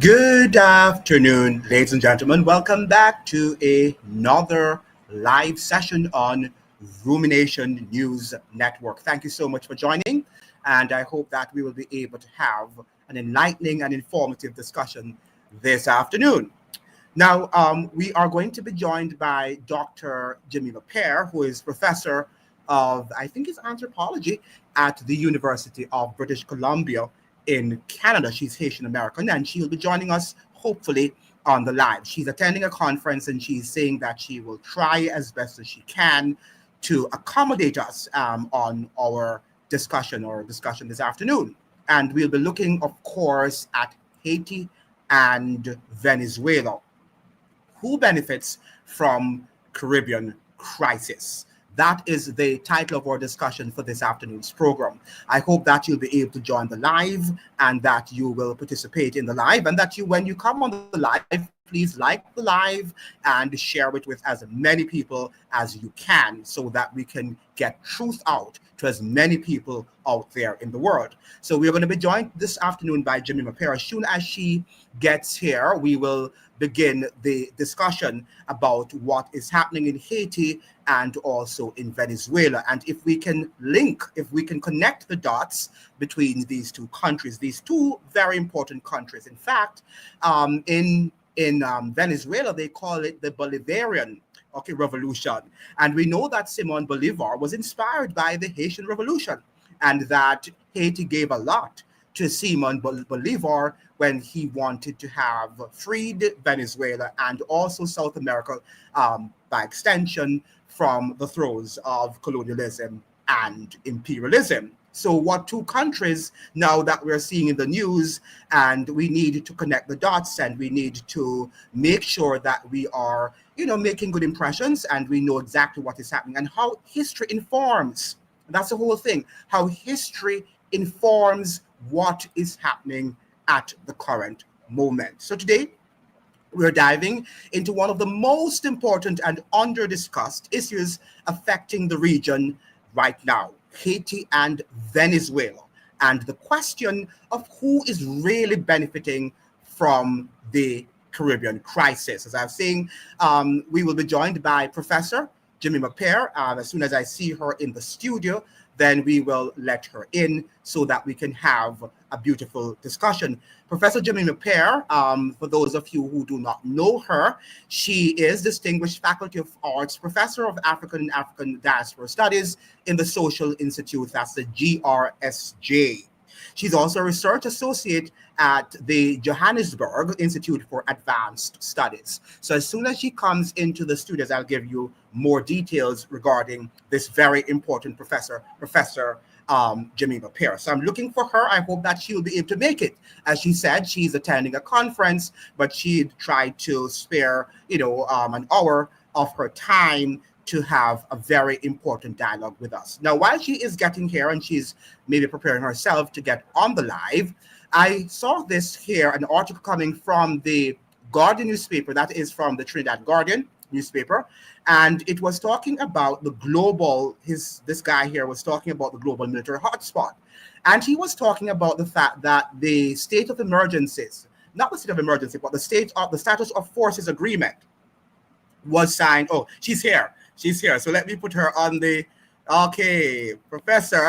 Good afternoon, ladies and gentlemen. Welcome back to another live session on Rumination News Network. Thank you so much for joining, and I hope that we will be able to have an enlightening and informative discussion this afternoon. Now, we are going to be joined by Dr. Jamila Pear, who is professor of, I think it's anthropology at the University of British Columbia in Canada. She's Haitian American, and she'll be joining us hopefully on the live. She's attending a conference, and she's saying that she will try as best as she can to accommodate us on our discussion this afternoon. And we'll be looking, of course, at Haiti and Venezuela. Who benefits from Caribbean crisis? That is the title of our discussion for this afternoon's program. I hope that you'll be able to join the live and that you will participate in the live, and that when you come on the live, please like the live and share it with as many people as you can so that we can get truth out to as many people out there in the world. So we're going to be joined this afternoon by Jimmy Mapera. As soon as she gets here, we will begin the discussion about what is happening in Haiti and also in Venezuela. And if we can connect the dots between these two countries, these two very important countries. In fact, in Venezuela, they call it the Bolivarian revolution. And we know that Simon Bolivar was inspired by the Haitian Revolution, and that Haiti gave a lot to Simon Bolivar when he wanted to have freed Venezuela and also South America, by extension, from the throes of colonialism and imperialism. So what two countries now that we're seeing in the news, and we need to connect the dots, and we need to make sure that we are, making good impressions, and we know exactly what is happening and how history informs. That's the whole thing, how history informs what is happening at the current moment. So today, we're diving into one of the most important and under-discussed issues affecting the region right now, Haiti and Venezuela, and the question of who is really benefiting from the Caribbean crisis. As I was saying, we will be joined by Professor Jimmy McPair. As soon as I see her in the studio, then we will let her in so that we can have a beautiful discussion. Professor Jimmy McPair, for those of you who do not know her, she is Distinguished Faculty of Arts Professor of African and African Diaspora Studies in the Social Institute, that's the GRSJ. She's also a research associate at the Johannesburg Institute for Advanced Studies. So as soon as she comes into the studios, I'll give you more details regarding this very important Professor Jamila Pierce. So I'm looking for her. I hope that she will be able to make it. As she said, she's attending a conference, but she tried to spare, an hour of her time to have a very important dialogue with us. Now, while she is getting here and she's maybe preparing herself to get on the live, I saw this here, an article coming from the Guardian newspaper, that is from the Trinidad Guardian newspaper, and it was talking about the global, this guy here was talking about the global military hotspot. And he was talking about the fact that the state of emergencies, not the state of emergency, but the status of forces agreement was signed. Oh, she's here. So let me put her on the, okay, Professor.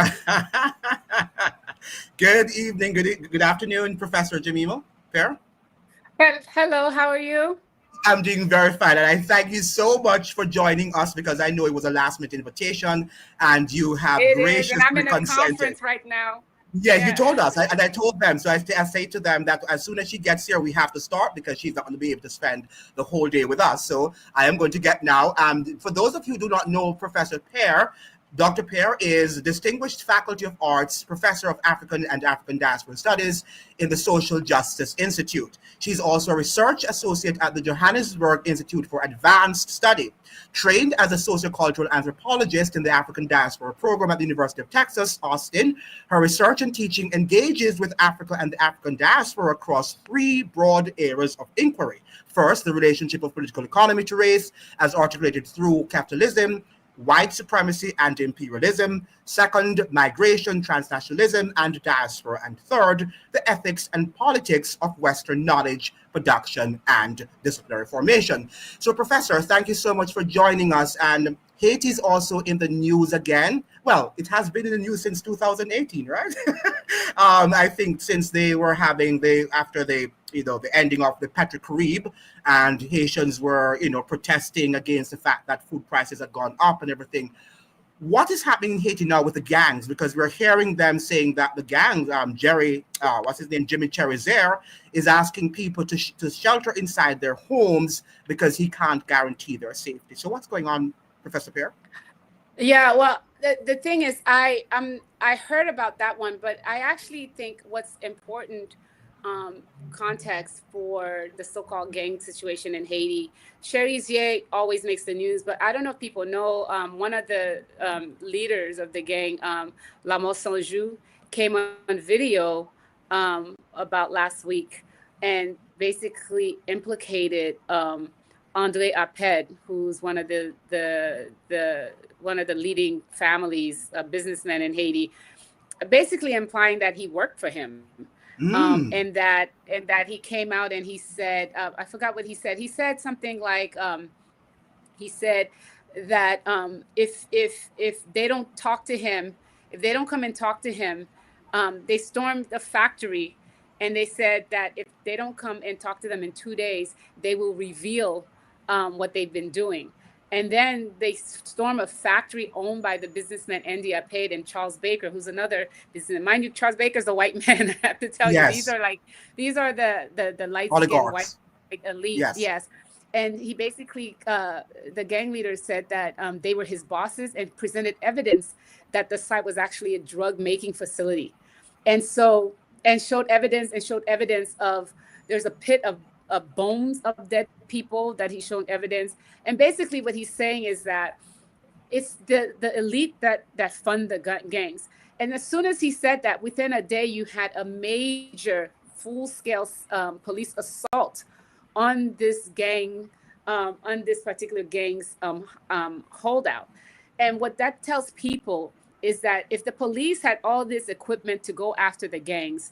Good evening, good afternoon, Professor Jamima Fair. Hello, how are you? I'm doing very fine, and I thank you so much for joining us, because I know it was a last-minute invitation, and you have graciously and I'm in a consented. conference right now. Yeah, you told us, and I told them. So I say to them that as soon as she gets here, we have to start, because she's not going to be able to spend the whole day with us. So I am going to get now. For those of you who do not know Professor Pear, Dr. Pear is Distinguished Faculty of Arts, Professor of African and African Diaspora Studies in the Social Justice Institute. She's also a research associate at the Johannesburg Institute for Advanced Study. Trained as a sociocultural anthropologist in the African Diaspora program at the University of Texas, Austin, her research and teaching engages with Africa and the African diaspora across three broad areas of inquiry. First, the relationship of political economy to race, as articulated through capitalism, white supremacy and imperialism. Second, migration, transnationalism, and diaspora. And third, the ethics and politics of Western knowledge production and disciplinary formation. So, Professor, thank you so much for joining us. And Haiti is also in the news again. Well, it has been in the news since 2018, right? I think since they were having after the ending of the Petro Carib, and Haitians were protesting against the fact that food prices had gone up and everything. What is happening in Haiti now with the gangs? Because we're hearing them saying that the gangs, what's his name, Jimmy Cherizier, is asking people to shelter inside their homes because he can't guarantee their safety. So what's going on, Professor Pierre? Yeah, well, the thing is, I heard about that one, but I actually think what's important context for the so-called gang situation in Haiti. Cherizier always makes the news, but I don't know if people know, one of the leaders of the gang, Lamos Sanjou, came on video about last week and basically implicated Andre Aped, who's one of the leading families, businessmen in Haiti, basically implying that he worked for him. And that he came out and he said, I forgot what he said. He said something like, he said that if they don't talk to him, if they don't come and talk to him, they stormed the factory, and they said that if they don't come and talk to them in 2 days, they will reveal what they've been doing. And then they storm a factory owned by the businessman Andy Aped and Charles Baker, who's another businessman. Mind you, Charles Baker's a white man. I have to tell you, these are the light-skinned white Oligarchs. elite. Yes. Yes. And he basically, the gang leader said that they were his bosses and presented evidence that the site was actually a drug-making facility. And showed evidence of, there's a pit of bones of dead people that he's shown evidence. And basically what he's saying is that it's the elite that fund the gangs. And as soon as he said that, within a day, you had a major full-scale police assault on this gang, on this particular gang's holdout. And what that tells people is that if the police had all this equipment to go after the gangs,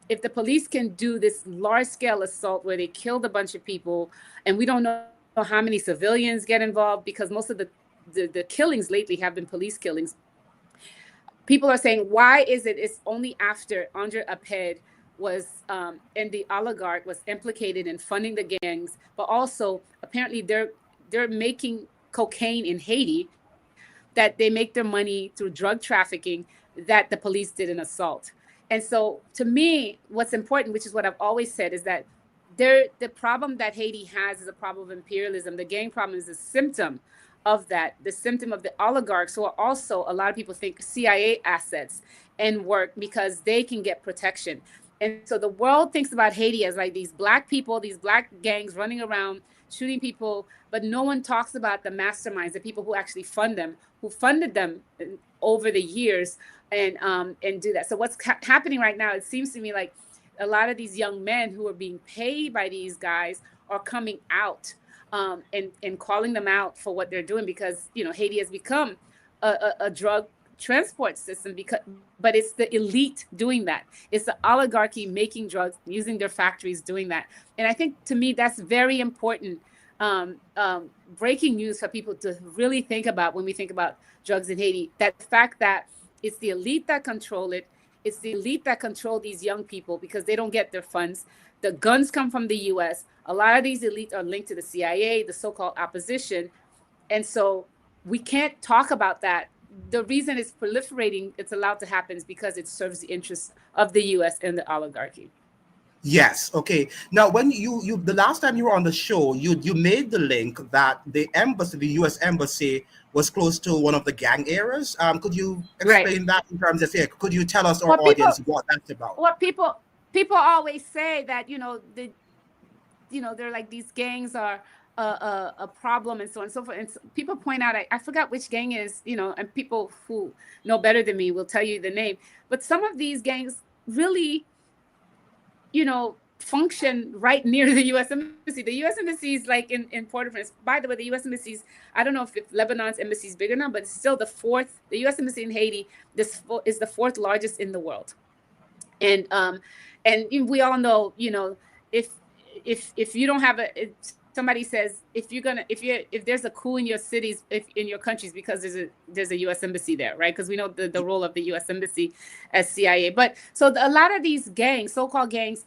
if the police can do this large-scale assault where they killed a bunch of people, and we don't know how many civilians get involved, because most of the killings lately have been police killings. People are saying, why is it's only after Andre Aped was and the oligarch was implicated in funding the gangs, but also apparently they're making cocaine in Haiti, that they make their money through drug trafficking, that the police did an assault. And so to me, what's important, which is what I've always said, is that the problem that Haiti has is a problem of imperialism. The gang problem is a symptom of that, the symptom of the oligarchs, who are also, a lot of people think, CIA assets and work because they can get protection. And so the world thinks about Haiti as like these black people, these black gangs running around shooting people, but no one talks about the masterminds, the people who actually fund them, who funded them over the years, and do that. So what's happening right now, it seems to me like a lot of these young men who are being paid by these guys are coming out and calling them out for what they're doing, because Haiti has become a drug transport system, but it's the elite doing that. It's the oligarchy making drugs, using their factories, doing that. And I think, to me, that's very important breaking news for people to really think about when we think about drugs in Haiti. That fact that it's the elite that control it. It's the elite that control these young people because they don't get their funds. The guns come from the U.S. A lot of these elites are linked to the CIA, the so-called opposition. And so we can't talk about that. The reason it's proliferating, it's allowed to happen, is because it serves the interests of the U.S. and the oligarchy. Yes. Okay. Now, when you the last time you were on the show, you made the link that the embassy, the U.S. embassy, was close to one of the gang areas. Could you explain that in terms of, could you tell us, our audience, what that's about? What people always say that they're like, these gangs are a problem and so on and so forth. And so people point out, I forgot which gang is, and people who know better than me will tell you the name. But some of these gangs really, function right near the U.S. Embassy. The U.S. Embassy is like in Port-au-Prince. By the way, the U.S. Embassy, I don't know if Lebanon's embassy is bigger now, but it's still the fourth. The U.S. Embassy in Haiti is the fourth largest in the world. And we all know, if you don't have somebody says, if there's a coup in your cities, if in your countries, because there's a U.S. embassy there, right? Because we know the role of the U.S. embassy as CIA. But so a lot of these gangs, so-called gangs,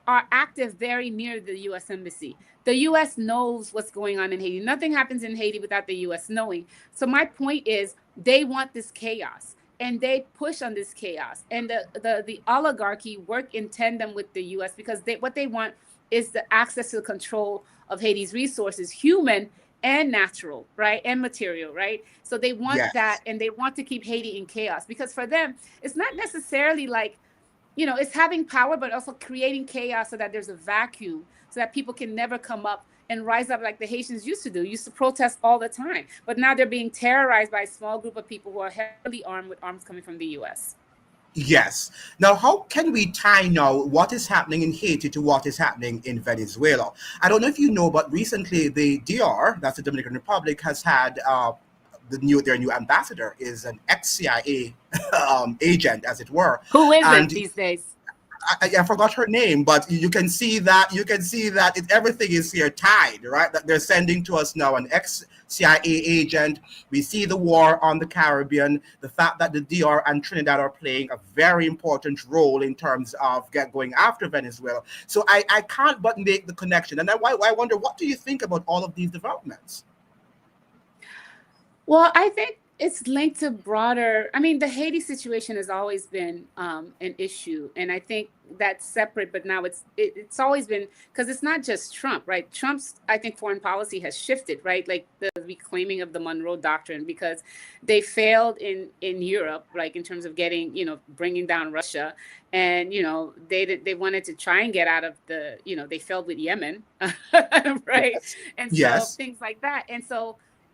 are active very near the U.S. embassy. The U.S. knows what's going on in Haiti. Nothing happens in Haiti without the U.S. knowing. So my point is, they want this chaos, and they push on this chaos. And the oligarchy work in tandem with the U.S. because what they want is the access to the control of Haiti's resources, human and natural, right, and material, right? So they want that, Yes. and they want to keep Haiti in chaos, because for them, it's not necessarily like, it's having power, but also creating chaos so that there's a vacuum, so that people can never come up and rise up like the Haitians used to do, used to protest all the time. But now they're being terrorized by a small group of people who are heavily armed with arms coming from the US. Yes. Now, how can we tie now what is happening in Haiti to what is happening in Venezuela? I don't know if you know, but recently the DR, that's the Dominican Republic, has had their new ambassador is an ex-CIA agent, as it were, Who is it and these days? I forgot her name, but you can see that everything is here tied, right? That they're sending to us now an ex CIA agent. We see the war on the Caribbean, the fact that the DR and Trinidad are playing a very important role in terms of going after Venezuela. So I can't but make the connection, and I wonder, what do you think about all of these developments? Well, I think it's linked to broader. I mean, the Haiti situation has always been an issue, and I think that's separate. But now it's always been, because it's not just Trump, right? Trump's, I think, foreign policy has shifted, right? Like the reclaiming of the Monroe Doctrine, because they failed in Europe, like in terms of getting, bringing down Russia, and they wanted to try and get out of they failed with Yemen, right? Yes. And so Yes. things like that,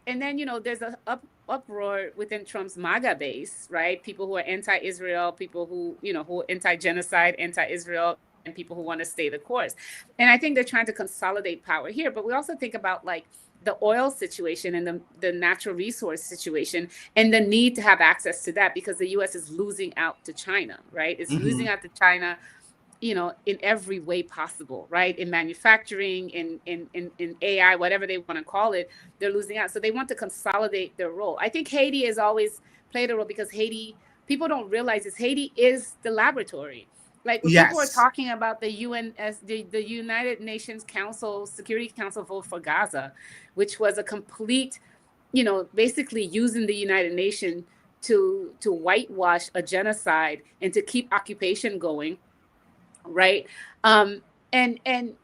and then there's a uproar within Trump's MAGA base, right? People who are anti-Israel, people who are anti-genocide, anti-Israel, and people who want to stay the course. And I think they're trying to consolidate power here. But we also think about like the oil situation and the natural resource situation, and the need to have access to that, because the U.S. is losing out to China, right? It's Hmm. losing out to China, in every way possible, right? In manufacturing, in AI, whatever they want to call it, they're losing out. So they want to consolidate their role. I think Haiti has always played a role, because people don't realize this, Haiti is the laboratory. Like when people are Yes. talking about the UN as the United Nations Security Council vote for Gaza, which was a complete, basically using the United Nations to whitewash a genocide and to keep occupation going, right? Um, and and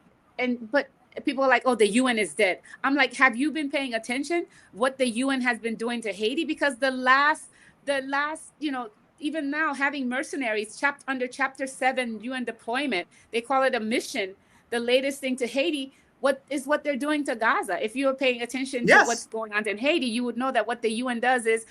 but people are like, oh, the UN is dead. I'm like, have you been paying attention what the UN has been doing to Haiti? Because the last, even now, having mercenaries under Chapter 7 UN deployment, they call it a mission. The latest thing to Haiti, what they're doing to Gaza. If you are paying attention to what's Yes. going on in Haiti, you would know that what the UN does is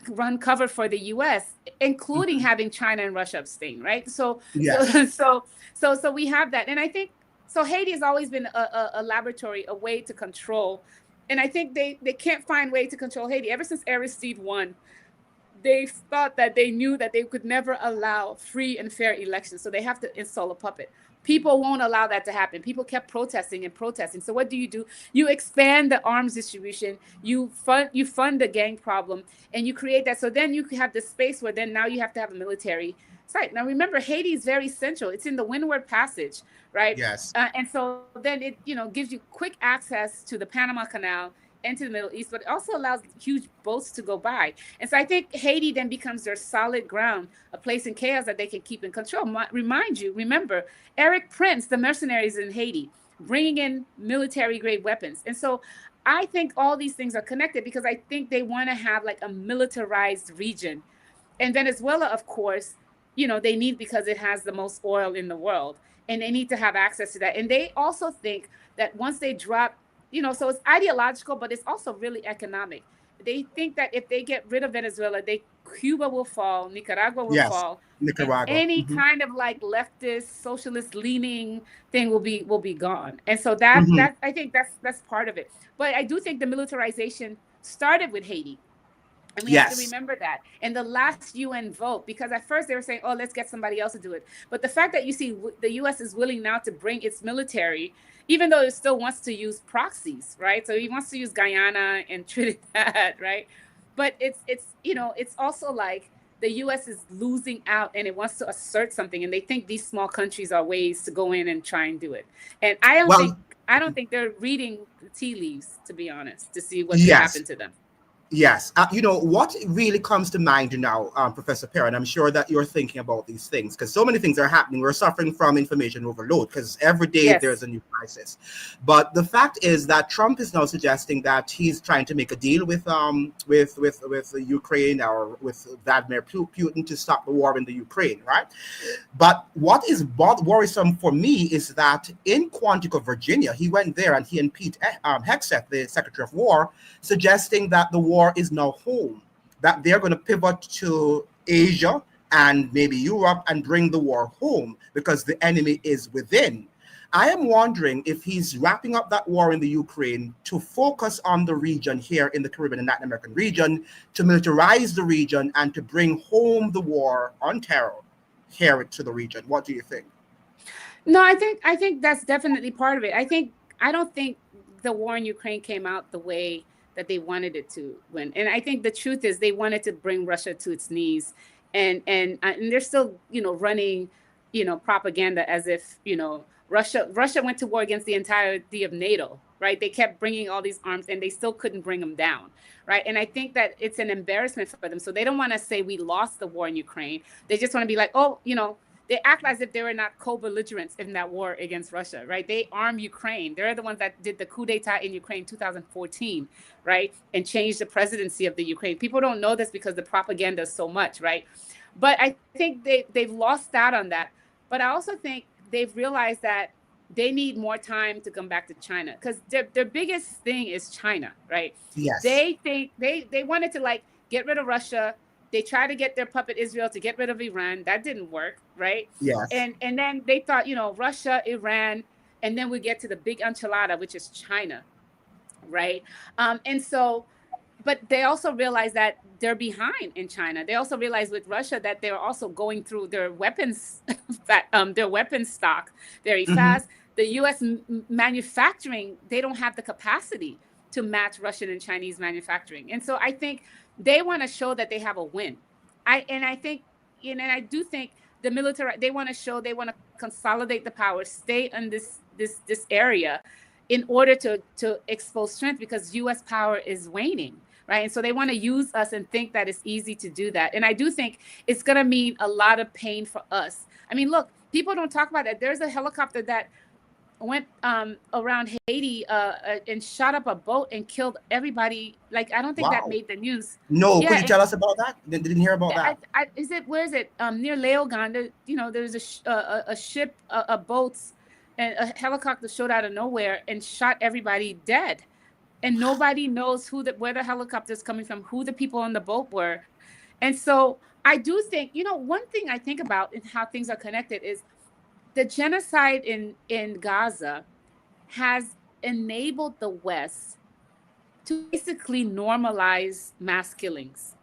run cover for the US, including Hmm. having China and Russia abstain, right? So so Yes. so we have that. And I think so Haiti has always been a laboratory, a way to control. And I think they can't find way to control Haiti. Ever since Aristide won, they thought that they knew that they could never allow free and fair elections. So they have to install a puppet. People won't allow that to happen. People kept protesting and protesting. So what do? You expand the arms distribution, you fund the gang problem, and you create that. So then you have the space where then now you have to have a military site. Now remember, Haiti is very central. It's in the Windward Passage, right? Yes. And so then it gives you quick access to the Panama Canal and to the Middle East, but it also allows huge boats to go by. And so I think Haiti then becomes their solid ground, a place in chaos that they can keep in control. Remember, Eric Prince, the mercenaries in Haiti, bringing in military grade weapons. And so I think all these things are connected, because I think they want to have like a militarized region. And Venezuela, of course, they need, because it has the most oil in the world, and they need to have access to that. And they also think that once they drop, so it's ideological, but it's also really economic. they think that if they get rid of Venezuela, Cuba will fall, Nicaragua will Yes, fall, and Nicaragua. any Hmm. kind of like leftist, socialist leaning thing will be gone. And so Hmm. that I think that's part of it. But I do think the militarization started with Haiti. And we have to Yes. remember that. And the last UN vote, because at first they were saying, oh, let's get somebody else to do it. But the fact that you see the US is willing now to bring its military, even though it still wants to use proxies, right? So he wants to use Guyana and Trinidad, right? But it's also like the US is losing out and it wants to assert something. And they think these small countries are ways to go in and try and do it. And Well, I don't think they're reading the tea leaves, to be honest, to see what could yes. happen to them. Yes, what really comes to mind now, Professor Perrin, I'm sure that you're thinking about these things because so many things are happening. We're suffering from information overload because every day Yes. there's a new crisis. But the fact is that Trump is now suggesting that he's trying to make a deal with Ukraine or with Vladimir Putin to stop the war in the Ukraine, right? But what is worrisome for me is that in Quantico, Virginia, he went there and he and Pete Hegseth, the Secretary of War, suggesting that the war is now home, that they're going to pivot to Asia and maybe Europe and bring the war home because the enemy is within. I am wondering if he's wrapping up that war in the Ukraine to focus on the region here in the Caribbean and Latin American region, to militarize the region and to bring home the war on terror here to the region. What do you think? No, I think that's definitely part of it. I don't think the war in Ukraine came out the way that they wanted it to win. And I think the truth is they wanted to bring Russia to its knees, and they're still running propaganda as if Russia went to war against the entirety of NATO, right? They kept bringing all these arms and they still couldn't bring them down, right? And I think that it's an embarrassment for them. So they don't want to say we lost the war in Ukraine. They just want to be like, oh, they act as if they were not co-belligerents in that war against Russia, right? They arm Ukraine. They're the ones that did the coup d'etat in Ukraine in 2014, right? And changed the presidency of the Ukraine. People don't know this because the propaganda is so much, right? But I think they've lost out on that. But I also think they've realized that they need more time to come back to China because their biggest thing is China, right? Yes. They think they wanted to like get rid of Russia. They tried to get their puppet Israel to get rid of Iran. That didn't work, right? Yes. And then they thought, Russia, Iran, and then we get to the big enchilada, which is China, right? And so, but they also realize that they're behind in China. They also realize with Russia that they're also going through their weapons, their weapons stock very Hmm. fast. The U.S. Manufacturing, they don't have the capacity to match Russian and Chinese manufacturing, and so I think they want to show that they have a win. I think, and I do think the military they want to show they want to consolidate the power, stay in this area, in order to expose strength because U.S. power is waning. Right. And so they want to use us and think that it's easy to do that. And I do think it's going to mean a lot of pain for us. I mean, look, people don't talk about that. There's a helicopter that went around Haiti and shot up a boat and killed everybody. Like, I don't think that Wow. made the news. No, could Yeah. you tell us about that? Didn't hear about that. Is it, where is it? Near Leogan, there's a ship, a boats, and a helicopter showed out of nowhere and shot everybody dead. And nobody knows where the helicopter is coming from, who the people on the boat were. And so I do think, one thing I think about and how things are connected is the genocide in Gaza has enabled the West to basically normalize mass killings,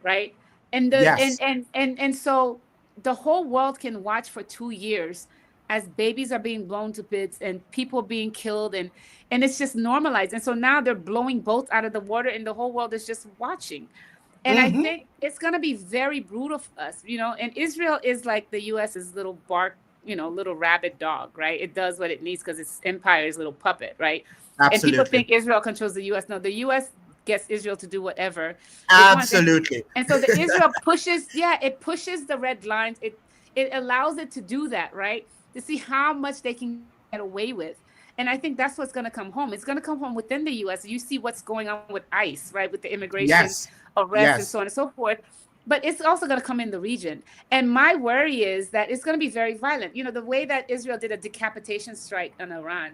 right? Yes. And so the whole world can watch for 2 years as babies are being blown to bits and people being killed, and it's just normalized. And so now they're blowing boats out of the water and the whole world is just watching. And I Hmm. think it's going to be very brutal for us, and Israel is like the US's little little rabid dog, right? It does what it needs because its empire is a little puppet, right? And people Absolutely. think Israel controls the US. No, the US gets Israel to do whatever it wants. Absolutely. And so the Israel pushes, it pushes the red lines. It allows it to do that, right? To see how much they can get away with. And I think that's what's going to come home. It's going to come home within the US. You see what's going on with ICE, right? With the immigration Yes. arrests and Yes. so on and so forth. But it's also going to come in the region. And my worry is that it's going to be very violent. The way that Israel did a decapitation strike on Iran,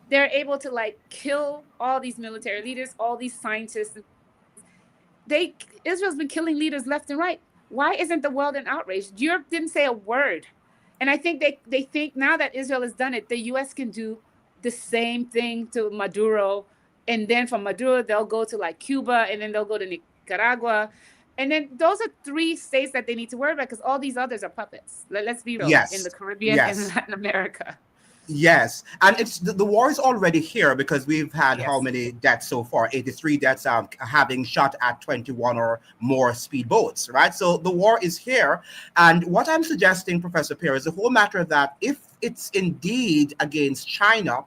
they're able to like kill all these military leaders, all these scientists and so on and so forth. Israel's been killing leaders left and right. Why isn't the world in outrage? Europe didn't say a word. And I think they think now that Israel has done it, the US can do the same thing to Maduro. And then from Maduro, they'll go to like Cuba, and then they'll go to Nicaragua. And then those are three states that they need to worry about, because all these others are puppets. Let's be real, in the Yes, Caribbean and yes. Latin America. Yes, and it's the war is already here because we've had how Yes. many deaths so far? 83 deaths, having shot at 21 or more speedboats, right? So the war is here, and what I'm suggesting, Professor Pierre, is the whole matter that if it's indeed against China,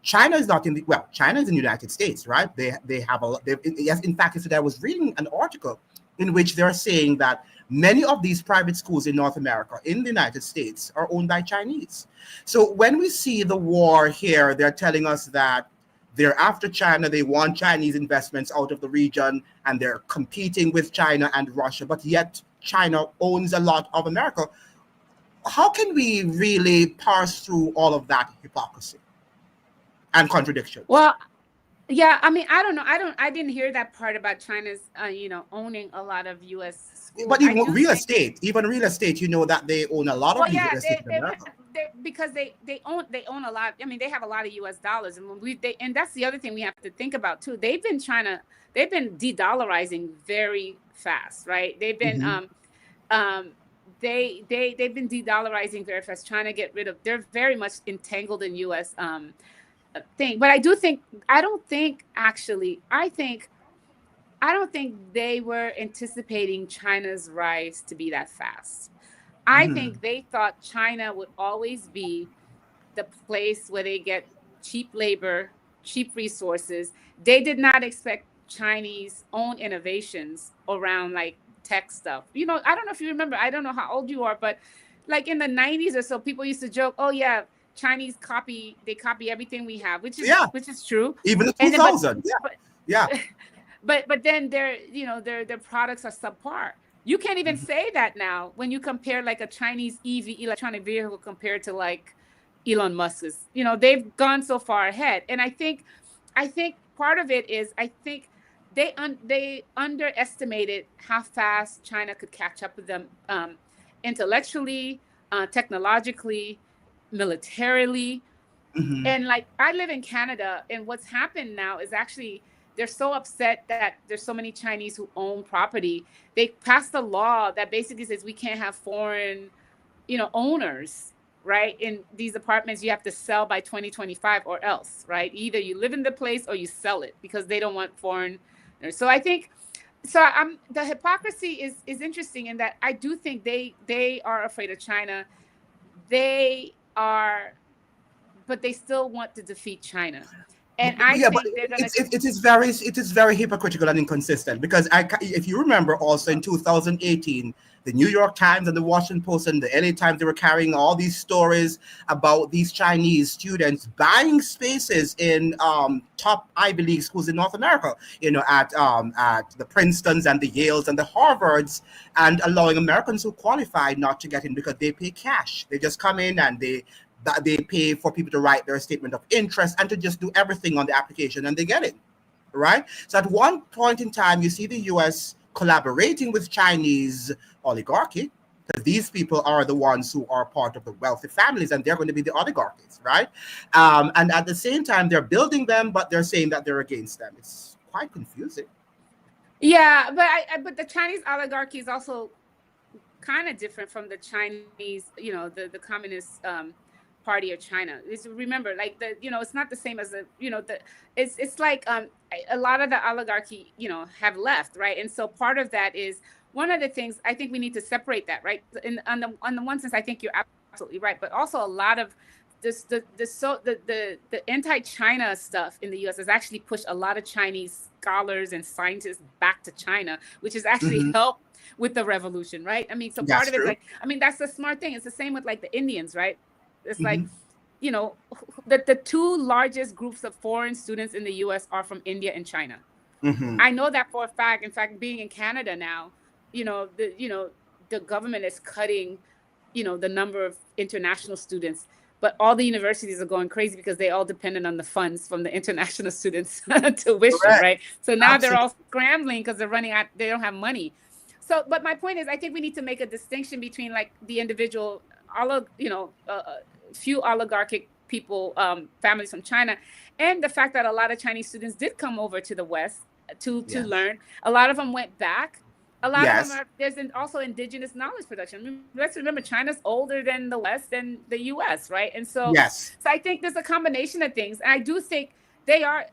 China is not in the well. China is in the United States, right? They have a they, yes. In fact, yesterday I was reading an article in which they're saying that many of these private schools in North America, in the United States, are owned by Chinese. So when we see the war here, they're telling us that they're after China. They want Chinese investments out of the region, and they're competing with China and Russia. But yet China owns a lot of America. How can we really parse through all of that hypocrisy and contradictions? Well, yeah, I mean, I don't know. I didn't hear that part about China's, owning a lot of U.S. schools. But I even do real think, estate, you know that they own a lot of well, real yeah, estate in America. because they own a lot. I mean, they have a lot of U.S. dollars, and and that's the other thing we have to think about too. They've been de-dollarizing very fast, right? They've been Hmm. um they've been de-dollarizing very fast, trying to get rid of. They're very much entangled in U.S. Thing, but I don't think actually. I don't think they were anticipating China's rise to be that fast. I Hmm. think they thought China would always be the place where they get cheap labor, cheap resources. They did not expect Chinese own innovations around like tech stuff. I don't know if you remember, I don't know how old you are, but like in the 90s or so, people used to joke, "Oh yeah, they copy everything we have," which is Yeah, true. even the And then $2,000. Yeah, but yeah. but then their products are subpar. You can't even Mhm. say that now when you compare like a Chinese EV electronic vehicle compared to like Elon Musk's. They've gone so far ahead, and I think part of it is I think they underestimated how fast China could catch up with them, intellectually, technologically, militarily. Hmm. And like I live in Canada, and what's happened now is actually they're so upset that there's so many Chinese who own property. They passed a law that basically says we can't have foreign, owners, right? In these apartments, you have to sell by 2025 or else, right? Either you live in the place or you sell it, because they don't want foreign. So I think the hypocrisy is interesting in that I do think they are afraid of China. They are, but they still want to defeat China. And I Yeah, but think they're gonna. it is very hypocritical and inconsistent because if you remember also in 2018, the New York Times and the Washington Post and the LA Times, they were carrying all these stories about these Chinese students buying spaces in top Ivy League schools in North America, at the Princetons and the Yales and the Harvards, and allowing Americans who qualified not to get in because they pay cash. They just come in and they pay for people to write their statement of interest and to just do everything on the application, and they get it, right? So at one point in time, you see the US collaborating with Chinese oligarchy, because these people are the ones who are part of the wealthy families, and they're going to be the oligarchies, right? And at the same time, they're building them, but they're saying that they're against them. It's quite confusing. Yeah, but the Chinese oligarchy is also kind of different from the Chinese, the Communist Party of China. Remember, like it's not the same as it's like a lot of the oligarchy, have left, right? And so part of that is one of the things I think we need to separate that, right? On the one sense, I think you're absolutely right, but also a lot of this the anti-China stuff in the U.S. has actually pushed a lot of Chinese scholars and scientists back to China, which has actually Hmm. helped with the revolution, right? I mean, so part That's of it's true. like, I mean, that's the smart thing. It's the same with like the Indians, right? It's like, Hmm. you know, the two largest groups of foreign students in the US are from India and China. Hmm. I know that for a fact. In fact, being in Canada now, the government is cutting, the number of international students. but all the universities are going crazy because they all depended on the funds from the international students tuition, Correct. right? So now they're Absolutely. all scrambling because they're running out, they don't have money. So, but my point is, I think we need to make a distinction between like the individual, few oligarchic people, families from China, and the fact that a lot of Chinese students did come over to the West to Yes. learn. A lot of them went back. A lot of them Yes. are, there's also indigenous knowledge production. Let's remember, China's older than the West and the US, right? And so, Yes. so I think there's a combination of things. And I do think they are,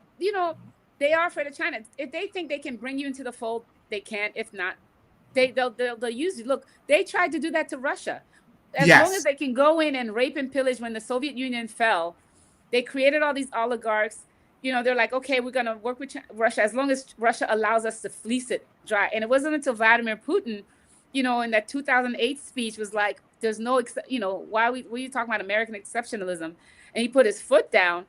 they are afraid of China. If they think they can bring you into the fold, they can. If not, they'll use you. Look, they tried to do that to Russia. As long as Yes. they can go in and rape and pillage. When the Soviet Union fell, they created all these oligarchs. They're like, okay, we're going to work with Russia as long as Russia allows us to fleece it dry. And it wasn't until Vladimir Putin, in that 2008 speech was like, there's no, why were you talking about American exceptionalism? And he put his foot down.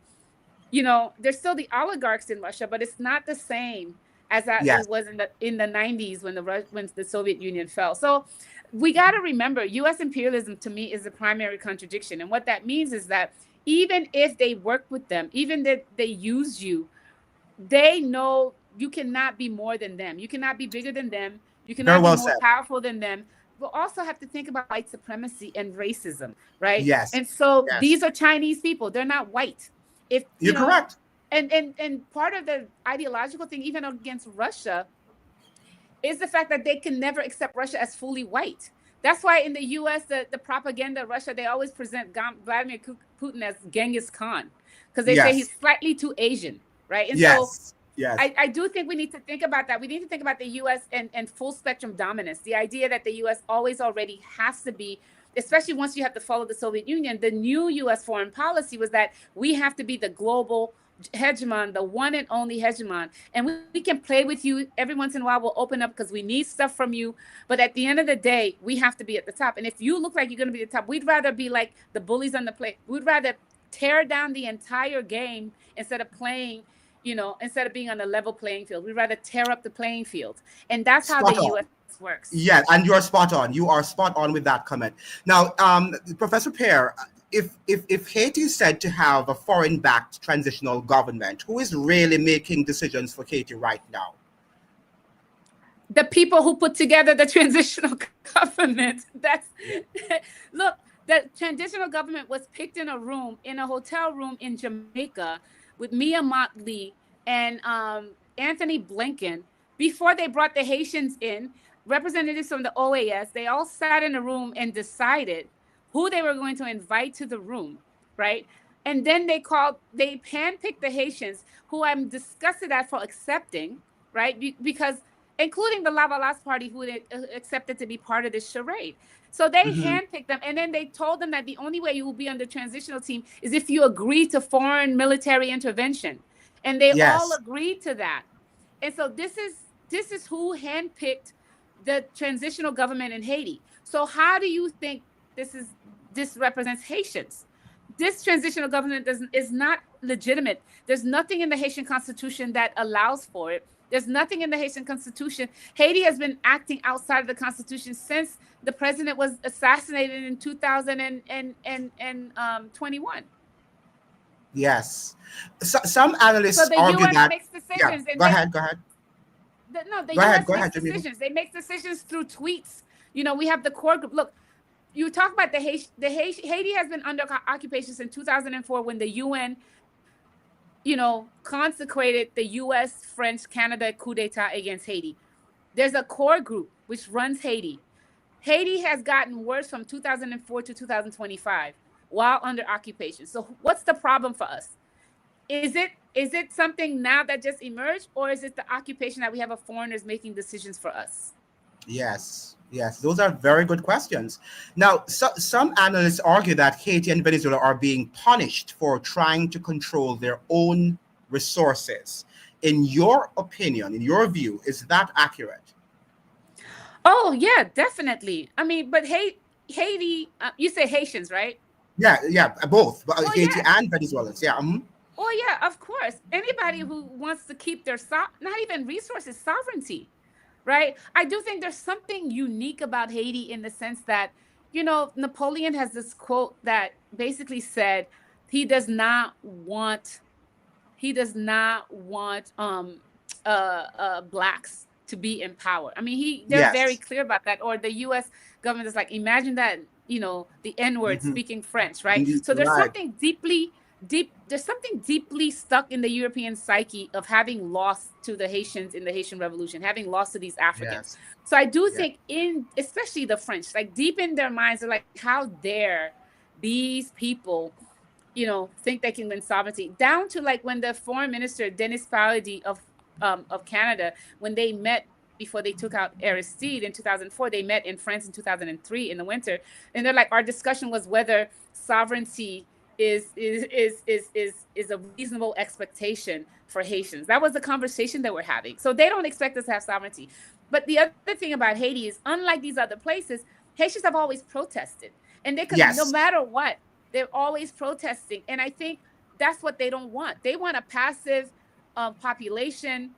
There's still the oligarchs in Russia, but it's not the same as that Yes. it was in the 90s when the Soviet Union fell. So we got to remember, U.S. imperialism to me is a primary contradiction. And what that means is that even if they work with them, even if they use you, they know you cannot be more than them. You cannot be bigger than them. You Very cannot be well more said. powerful than them. But also have to think about white supremacy and racism, right? Yes. And so Yes. these are Chinese people. They're not white. If You're correct. and part of the ideological thing, even against Russia, is the fact that they can never accept Russia as fully white. That's why in the U.S., the propaganda of Russia, they always present Vladimir Putin as Genghis Khan because they say he's Yes. slightly too Asian, right? And so Yes. Yes. I do think we need to think about that. We need to think about the U.S. and full spectrum dominance. The idea that the U.S. always already has to be, especially once you have to follow the Soviet Union, the new U.S. foreign policy was that we have to be the global hegemon, the one and only hegemon. And we can play with you every once in a while. We'll open up because we need stuff from you. But at the end of the day, we have to be at the top. And if you look like you're going to be at the top, we'd rather be like the bullies on the play. We'd rather tear down the entire game instead of playing, instead of being on a level playing field. We'd rather tear up the playing field. And that's how Spot the on. U.S. works. Yeah, and you're spot on. You are spot on with that comment. Now, Professor Pear, if Haiti is said to have a foreign-backed transitional government, who is really making decisions for Haiti right now? The people who put together the transitional government. Look, the transitional government was picked in a hotel room in Jamaica with Mia Motley and Anthony Blinken before they brought the Haitians in, representatives from the OAS. They all sat in a room and decided who they were going to invite to the room, right? And then they handpicked the Haitians, who I'm disgusted at for accepting, right? Because including the Lavalas party, who they accepted to be part of this charade. So they handpicked them, and then they told them that the only way you will be on the transitional team is if you agree to foreign military intervention. And they all Yes. agreed to that. And so this is who handpicked the transitional government in Haiti. So how do you think this represents Haitians? This transitional government is not legitimate. There's nothing in the Haitian Constitution that allows for it. There's nothing in the Haitian Constitution. Haiti has been acting outside of the Constitution since the president was assassinated in 2021. Yes. Some analysts So the argue U.S. that. makes Yeah. decisions. Go ahead. Go ahead. The Go ahead. U.S. Go makes ahead, Jamila. decisions. They make decisions through tweets. We have the core group. Look, you talk about Haiti has been under occupation since 2004 when the UN, consecrated the U.S., French, Canada coup d'etat against Haiti. There's a core group which runs Haiti. Haiti has gotten worse from 2004 to 2025 while under occupation. So what's the problem for us? Is it something now that just emerged, or is it the occupation that we have of foreigners making decisions for us? Yes. Yes. Those are very good questions. Now, some analysts argue that Haiti and Venezuela are being punished for trying to control their own resources. In your opinion, in your view, is that accurate? Oh yeah, definitely. I mean, but Haiti, you say Haitians, right? Yeah. Yeah. Both. Oh Haiti yeah. and Venezuelans. Yeah. Oh yeah, of course. Anybody who wants to keep their not even resources, sovereignty, right? I do think there's something unique about Haiti in the sense that, Napoleon has this quote that basically said he does not want blacks to be in power. I mean, they're very Yes. clear about that. Or the U.S. government is like, imagine that, the N-word Hmm. speaking French, right? So there's Right. something there's something deeply stuck in the European psyche of having lost to the Haitians in the Haitian Revolution, having lost to these Africans. Yes. So I do Yes. think, especially the French, like deep in their minds, they're like, how dare these people think they can win sovereignty, down to like when the foreign minister Denis Paradis of Canada, when they met before they took out Aristide in 2004, they met in France in 2003 in the winter, and they're like, our discussion was whether sovereignty is a reasonable expectation for Haitians. That was the conversation that we're having. So they don't expect us to have sovereignty. But the other thing about Haiti is, unlike these other places, Haitians have always protested, and they could, no Yes. matter what, they're always protesting. And I think that's what they don't want. They want a passive population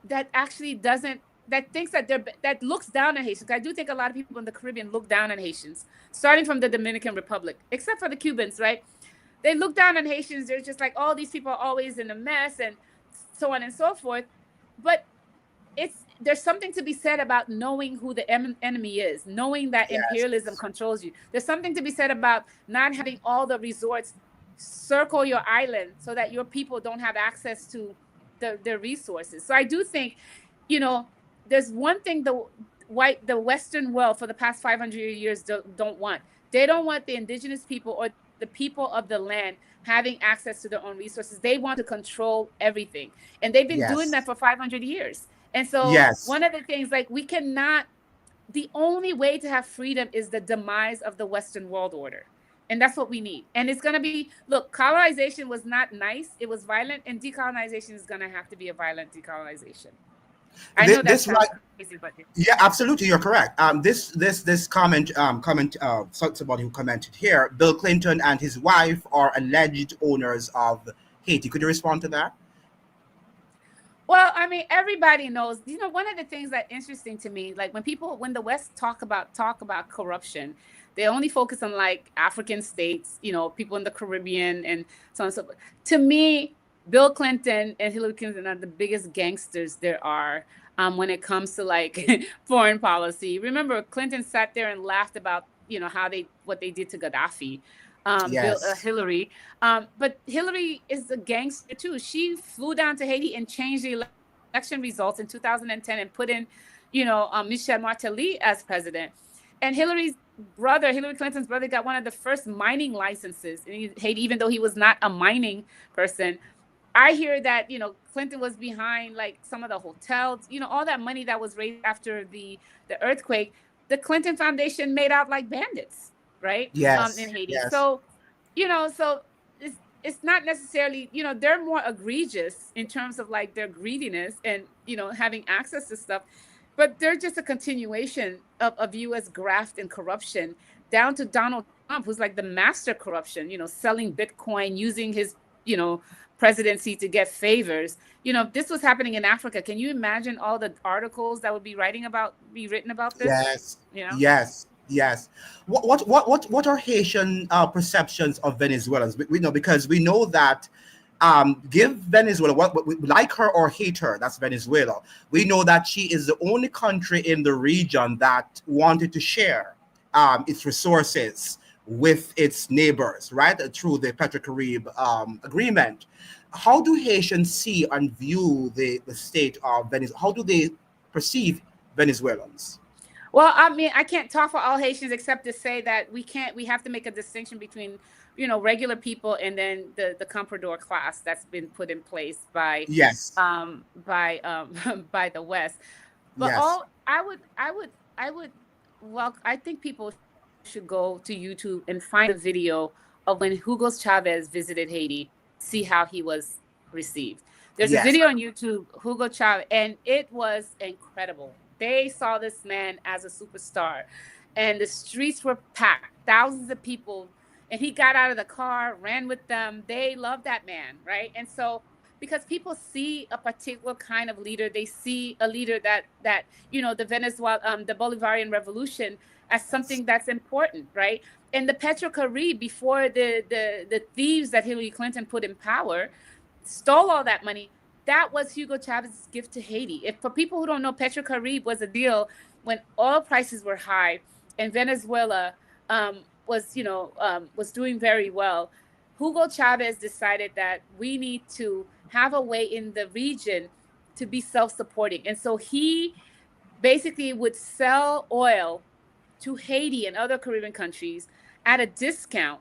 that actually doesn't, that thinks that looks down on Haitians. I do think a lot of people in the Caribbean look down on Haitians, starting from the Dominican Republic, except for the Cubans, right? They look down on Haitians. They're just like, oh, these people are always in a mess and so on and so forth. But there's something to be said about knowing who the enemy is, knowing that imperialism Yes. controls you. There's something to be said about not having all the resorts circle your island so that your people don't have access to their resources. So I do think, you know, there's one thing the Western world for the past 500 years don't want. They don't want the indigenous people or the people of the land having access to their own resources. They want to control everything. And they've been doing that Yes. for 500 years. And so Yes. one of the things, like, we cannot, the only way to have freedom is the demise of the Western world order. And that's what we need. And it's going to be, look, colonization was not nice. It was violent. And decolonization is going to have to be a violent decolonization. I know that This sounds right. crazy, but Yeah, absolutely, you're correct. This comment somebody who commented here. Bill Clinton and his wife are alleged owners of Haiti. Could you respond to that? well, I mean, everybody knows. One of the things that interesting to me, like when the West talk about corruption, they only focus on like African states, people in the Caribbean and so on and so forth. To me, Bill Clinton and Hillary Clinton are the biggest gangsters there are when it comes to like foreign policy. Remember, Clinton sat there and laughed about how what they did to Gaddafi. Yes. Hillary, but Hillary is a gangster too. She flew down to Haiti and changed the election results in 2010 and put in, Michel Martelly as president. And Hillary Clinton's brother, got one of the first mining licenses in Haiti, even though he was not a mining person. I hear that Clinton was behind like some of the hotels, all that money that was raised after the earthquake. The Clinton Foundation made out like bandits, right? In Yes. Haiti. Yes. So it's not necessarily, they're more egregious in terms of like their greediness and having access to stuff, but they're just a continuation of U.S. graft and corruption, down to Donald Trump, who's like the master corruption, selling Bitcoin, using his you know presidency to get favors. If this was happening in Africa, can you imagine all the articles that would be written about this? Yes. You know? Yes. Yes. What are Haitian perceptions of Venezuelans? We know, because we know that give Venezuela, what we like her or hate her, that's Venezuela. We know that she is the only country in the region that wanted to share its resources with its neighbors, right? Through the Petro-Carib agreement. How do Haitians see and view the state of Venezuela? How do they perceive Venezuelans? Well, I mean, I can't talk for all Haitians except to say that we have to make a distinction between, regular people and then the comprador class that's been put in place by Yes. by the West. But Yes. all I would well, I think people should go to YouTube and find the video of when Hugo Chavez visited Haiti, see how he was received. There's a Yes. video on YouTube, Hugo Chavez, and it was incredible. They saw this man as a superstar, and the streets were packed, thousands of people. And he got out of the car, ran with them. They love that man, right? And so, because people see a particular kind of leader, they see a leader that the Venezuela, the Bolivarian Revolution as something that's important, right? And the Petrocaribe, before the thieves that Hillary Clinton put in power stole all that money, that was Hugo Chavez's gift to Haiti. If for people who don't know, Petrocaribe was a deal when oil prices were high and Venezuela was doing very well. Hugo Chavez decided that we need to have a way in the region to be self-supporting, and so he basically would sell oil to Haiti and other Caribbean countries at a discount.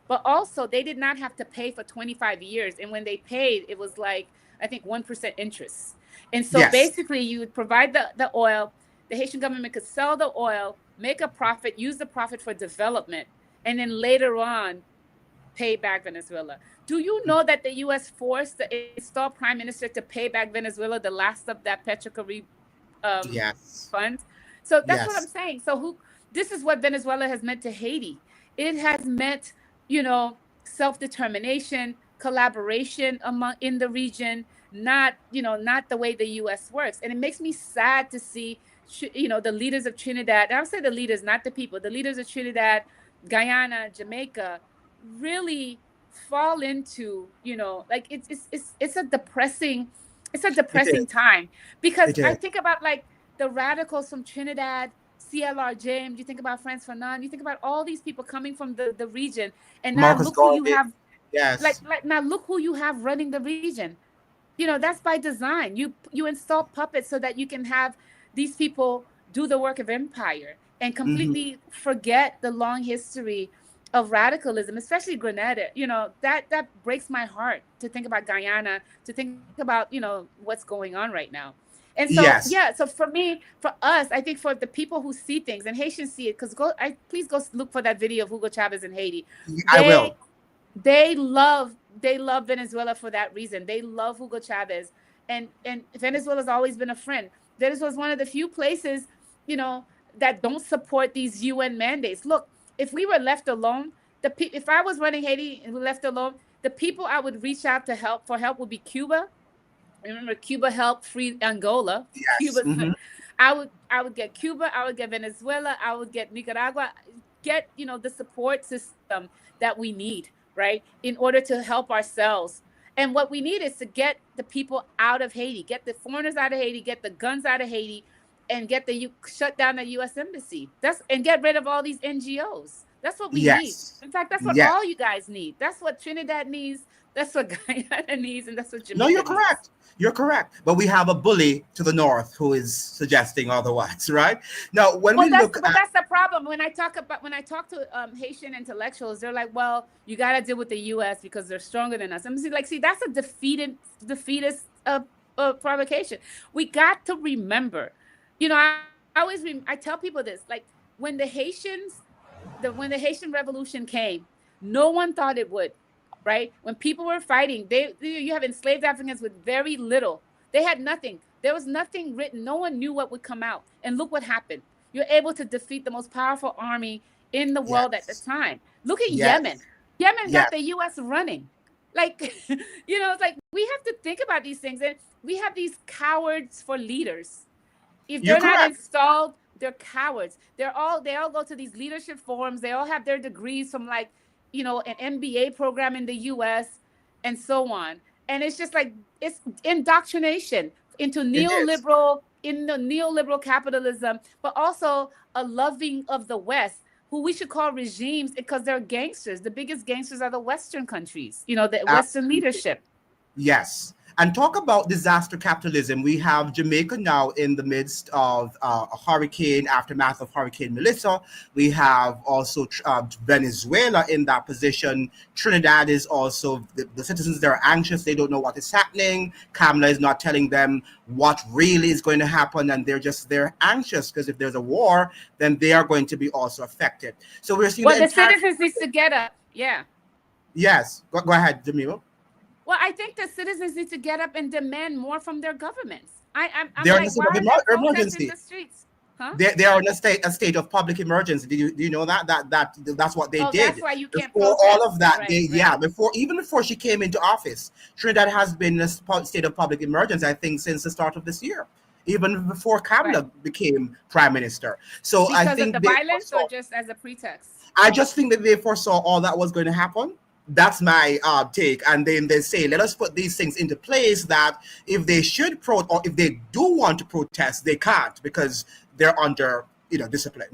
But also, they did not have to pay for 25 years. And when they paid, it was like, I think, 1% interest. And so Yes. basically, you would provide the oil, the Haitian government could sell the oil, make a profit, use the profit for development, and then later on, pay back Venezuela. Do you know that the U.S. forced the installed prime minister to pay back Venezuela the last of that Petrocaribe Yes. fund? So that's what I'm Yes. saying. So this is what Venezuela has meant to Haiti. It has meant, self-determination, collaboration in the region, not the way the U.S. works. And it makes me sad to see, the leaders of Trinidad. And I'll say the leaders, not the people. The leaders of Trinidad, Guyana, Jamaica, really fall into, like it's a depressing It is. time, because It I is. think about like the radicals from Trinidad, CLR James, you think about Frantz Fanon, you think about all these people coming from the region, and now Marcus look who you Garvey. have, Yes. like now look who you have running the region. That's by design. You install puppets so that you can have these people do the work of empire and Hmm. completely forget the long history of radicalism, especially Grenada. That breaks my heart to think about Guyana, to think about, what's going on right now. And so, yeah, Yes. so for us, I think for the people who see things, and Haitians see it, because please go look for that video of Hugo Chavez in Haiti. I will. They they love Venezuela for that reason. They love Hugo Chavez, and Venezuela's always been a friend. Venezuela is one of the few places, you know, that don't support these UN mandates. Look, if we were left alone, if I was running Haiti and we left alone, the people I would reach out to help would be Cuba. Remember, Cuba helped free Angola. Yes. Cuba, I would get Cuba, I would get Venezuela, I would get Nicaragua, get the support system that we need, right, in order to help ourselves. And what we need is to get the people out of Haiti, get the foreigners out of Haiti, get the guns out of Haiti, and shut down the U.S. embassy. And get rid of all these NGOs. That's what we need. Yes. In fact, that's what Yes. all you guys need. That's what Trinidad needs. That's what Guyana needs, and that's what No, you're Jamaica needs. correct. You're correct. But we have a bully to the north who is suggesting otherwise, right? Now, when Well, we that's look but at that's the problem. When I talk to Haitian intellectuals, they're like, "Well, you got to deal with the U.S. because they're stronger than us." I'm like, see, that's a defeatist provocation. We got to remember, I tell people this, like when when the Haitian Revolution came, no one thought it would, right? When people were fighting, you have enslaved Africans with very little. They had nothing. There was nothing written. No one knew what would come out. And look what happened. You're able to defeat the most powerful army in the world at the yes, time. Look at Yemen. yes, Yemen got yes, the US running. Like, it's like we have to think about these things. And we have these cowards for leaders. If you're they're not correct. installed, they're cowards. They all go to these leadership forums. They all have their degrees from like, an MBA program in the US and so on. And it's just like it's indoctrination It is. in the neoliberal capitalism, but also a loving of the West, who we should call regimes because they're gangsters. The biggest gangsters are the Western countries, the Western Absolutely. leadership. Yes. And talk about disaster capitalism. We have Jamaica now in the midst of a hurricane, aftermath of Hurricane Melissa. We have also Venezuela in that position. Trinidad is also, the citizens, they're anxious. They don't know what is happening. Kamala is not telling them what really is going to happen. And they're anxious because if there's a war, then they are going to be also affected. So we're seeing Well, the the entire, citizens need to get up. Yeah. yes, go ahead, Jamila. Well, I think the citizens need to get up and demand more from their governments. I'm They're in a like, state why of are there protests in emergency. the streets? Huh? They are in a state of public emergency. Do you know that's what they Oh, that's did why you can't before all protest. of that? Right, right. Before she came into office, Trinidad has been in a state of public emergency, I think, since the start of this year. even before Right. Kamala became prime minister. So I Because of the think they violence or foresaw. just as a pretext? I just think that they foresaw all that was going to happen. That's my take. And then they say, let us put these things into place that if they should or if they do want to protest, they can't because they're under discipline.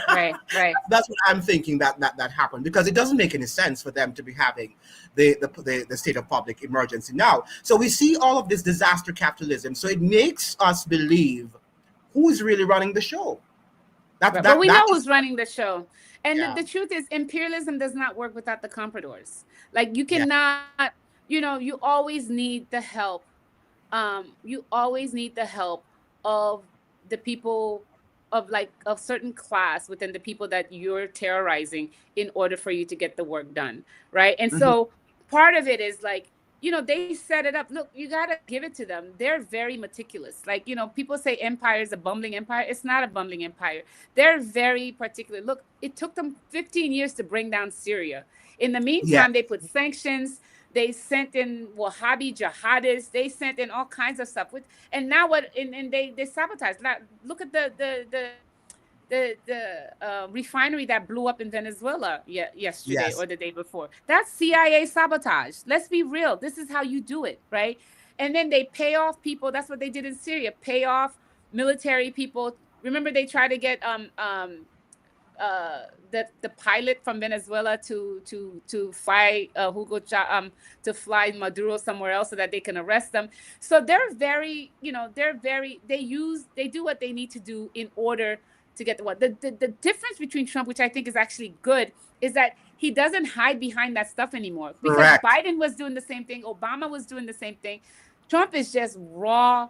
Right, right. That's what I'm thinking that happened because it doesn't make any sense for them to be having the state of public emergency now. So we see all of this disaster capitalism. So it makes us believe who's really running the show. That Right. But that we that know is who's running the show. And yeah. the truth is, imperialism does not work without the compradors. Like, you Yeah. cannot, you always need the help. You always need the help of the people of certain class within the people that you're terrorizing in order for you to get the work done. Right. And Mhm. so part of it is like, they set it up. Look, you got to give it to them. They're very meticulous. Like, people say empire is a bumbling empire. It's not a bumbling empire. They're very particular. Look, it took them 15 years to bring down Syria. In the Yeah. meantime, they put sanctions. They sent in Wahhabi jihadists. They sent in all kinds of stuff. And now what? And they sabotage. Look at the refinery that blew up in Venezuela yesterday Yes. or the day before. That's CIA sabotage. Let's be real. This is how you do it, right? And then they pay off people. That's what they did in Syria. Pay off military people. Remember, they tried to get the pilot from Venezuela to fly to fly Maduro somewhere else so that they can arrest them. So they're very, they do what they need to do in order to get the difference between Trump, which I think is actually good, is that he doesn't hide behind that stuff anymore, because Correct. Biden was doing the same thing, Obama was doing the same thing. Trump is just raw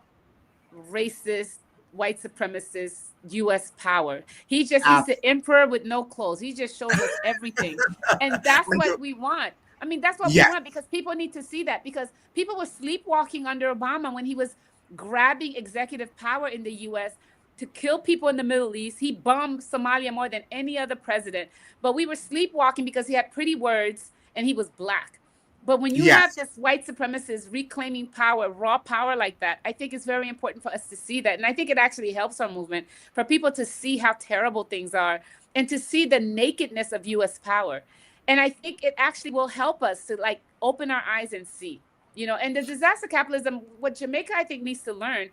racist, white supremacist US power. He's the emperor with no clothes. He just shows us everything. And that's And what we want. I mean, that's what we yes. want, because people need to see that, because people were sleepwalking under Obama when he was grabbing executive power in the US to kill people in the Middle East. He bombed Somalia more than any other president, but we were sleepwalking because he had pretty words and he was black. But when you have Yes. this white supremacist reclaiming power, raw power like that, I think it's very important for us to see that. And I think it actually helps our movement, for people to see how terrible things are and to see the nakedness of US power. And I think it actually will help us to like open our eyes and see, and the disaster capitalism, what Jamaica, I think, needs to learn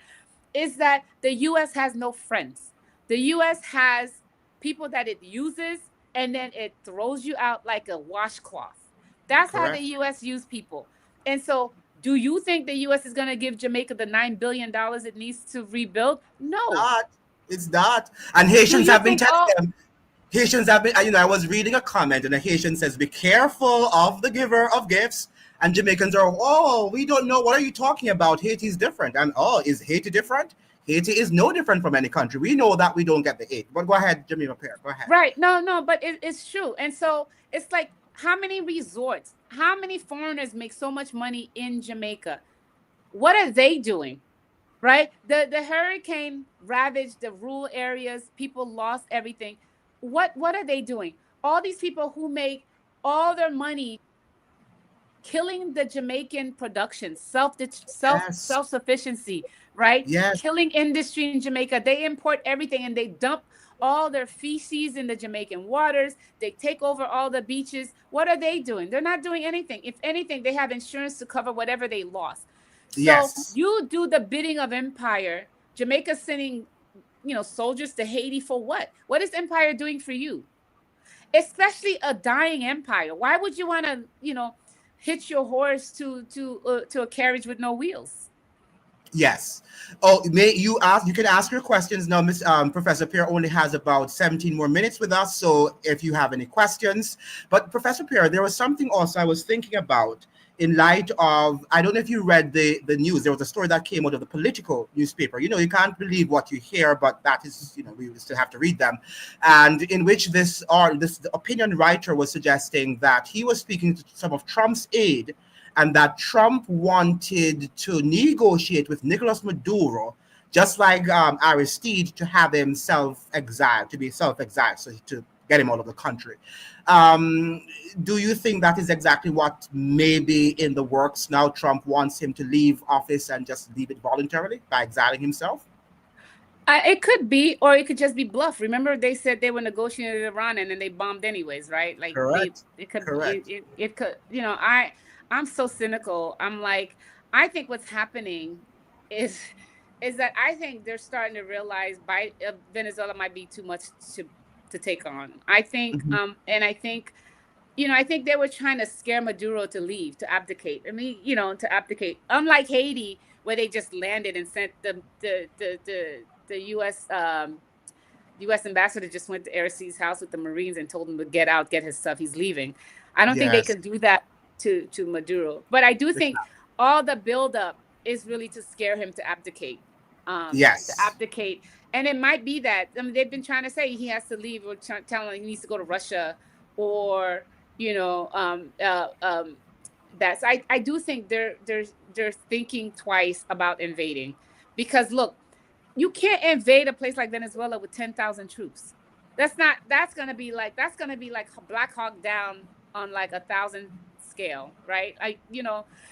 is that the US has no friends. The US has people that it uses and then it throws you out like a washcloth. That's how the Correct. US use people. And so, do you think the US is going to give Jamaica the $9 billion it needs to rebuild? No. Not. It's not. And Do Haitians you have been think, telling oh, them. Haitians have been. I was reading a comment, and a Haitian says, "Be careful of the giver of gifts." And Jamaicans are, "Oh, we don't know. What are you talking about? Haiti's different." And oh, is Haiti different? Haiti is no different from any country. We know that we don't get the aid. But go ahead, Jamaica Pear. Go ahead. right. No, no, but it's true. And so it's like, how many resorts, how many foreigners make so much money in Jamaica? What are they doing? Right? The hurricane ravaged the rural areas. People lost everything. What are they doing? All these people who make all their money killing the Jamaican production, Yes. self sufficiency, right? Yes. Killing industry in Jamaica. They import everything and they dump all their feces in the Jamaican waters. They take over all the beaches. What are they doing? They're not doing anything. If anything, they have insurance to cover whatever they lost. So Yes. you do the bidding of empire. Jamaica sending, soldiers to Haiti for what? What is empire doing for you? Especially a dying empire. Why would you want to, hitch your horse to a carriage with no wheels? Yes. Oh, may you ask? You can ask your questions now. Miss Professor Pierre only has about 17 more minutes with us, so if you have any questions. But Professor Pierre, there was something also I was thinking about in light of, I don't know if you read the news. There was a story that came out of the political newspaper. You can't believe what you hear, but that is, we still have to read them. And in which this opinion writer was suggesting that he was speaking to some of Trump's aide, and that Trump wanted to negotiate with Nicolas Maduro, just like Aristide, to have him self-exiled, to be self-exiled, so to get him out of the country. Um, do you think that is exactly what may be in the works now? Trump wants him to leave office and just leave it voluntarily by exiling himself? It could be, or it could just be bluff. Remember, they said they were negotiating with Iran, and then they bombed anyways, right? Like Correct. it could, Correct. it could. I'm so cynical. I'm like, I think what's happening is, is that I think they're starting to realize Venezuela might be too much to take on. I think, Mhm. and I think, I think they were trying to scare Maduro to leave, to abdicate. I mean, to abdicate. Unlike Haiti, where they just landed and sent the U.S. ambassador just went to Aristide's house with the Marines and told him to get out, get his stuff. He's leaving. I don't think they Yes. can do that to Maduro. But I do think all the buildup is really to scare him to abdicate. To Yes. abdicate. And it might be that, I mean, they've been trying to say he has to leave, or telling him he needs to go to Russia, or you know that's I do think they're thinking twice about invading, because look, you can't invade a place like Venezuela with 10,000 troops. That's gonna be like Black Hawk Down on like 1,000 scale, right?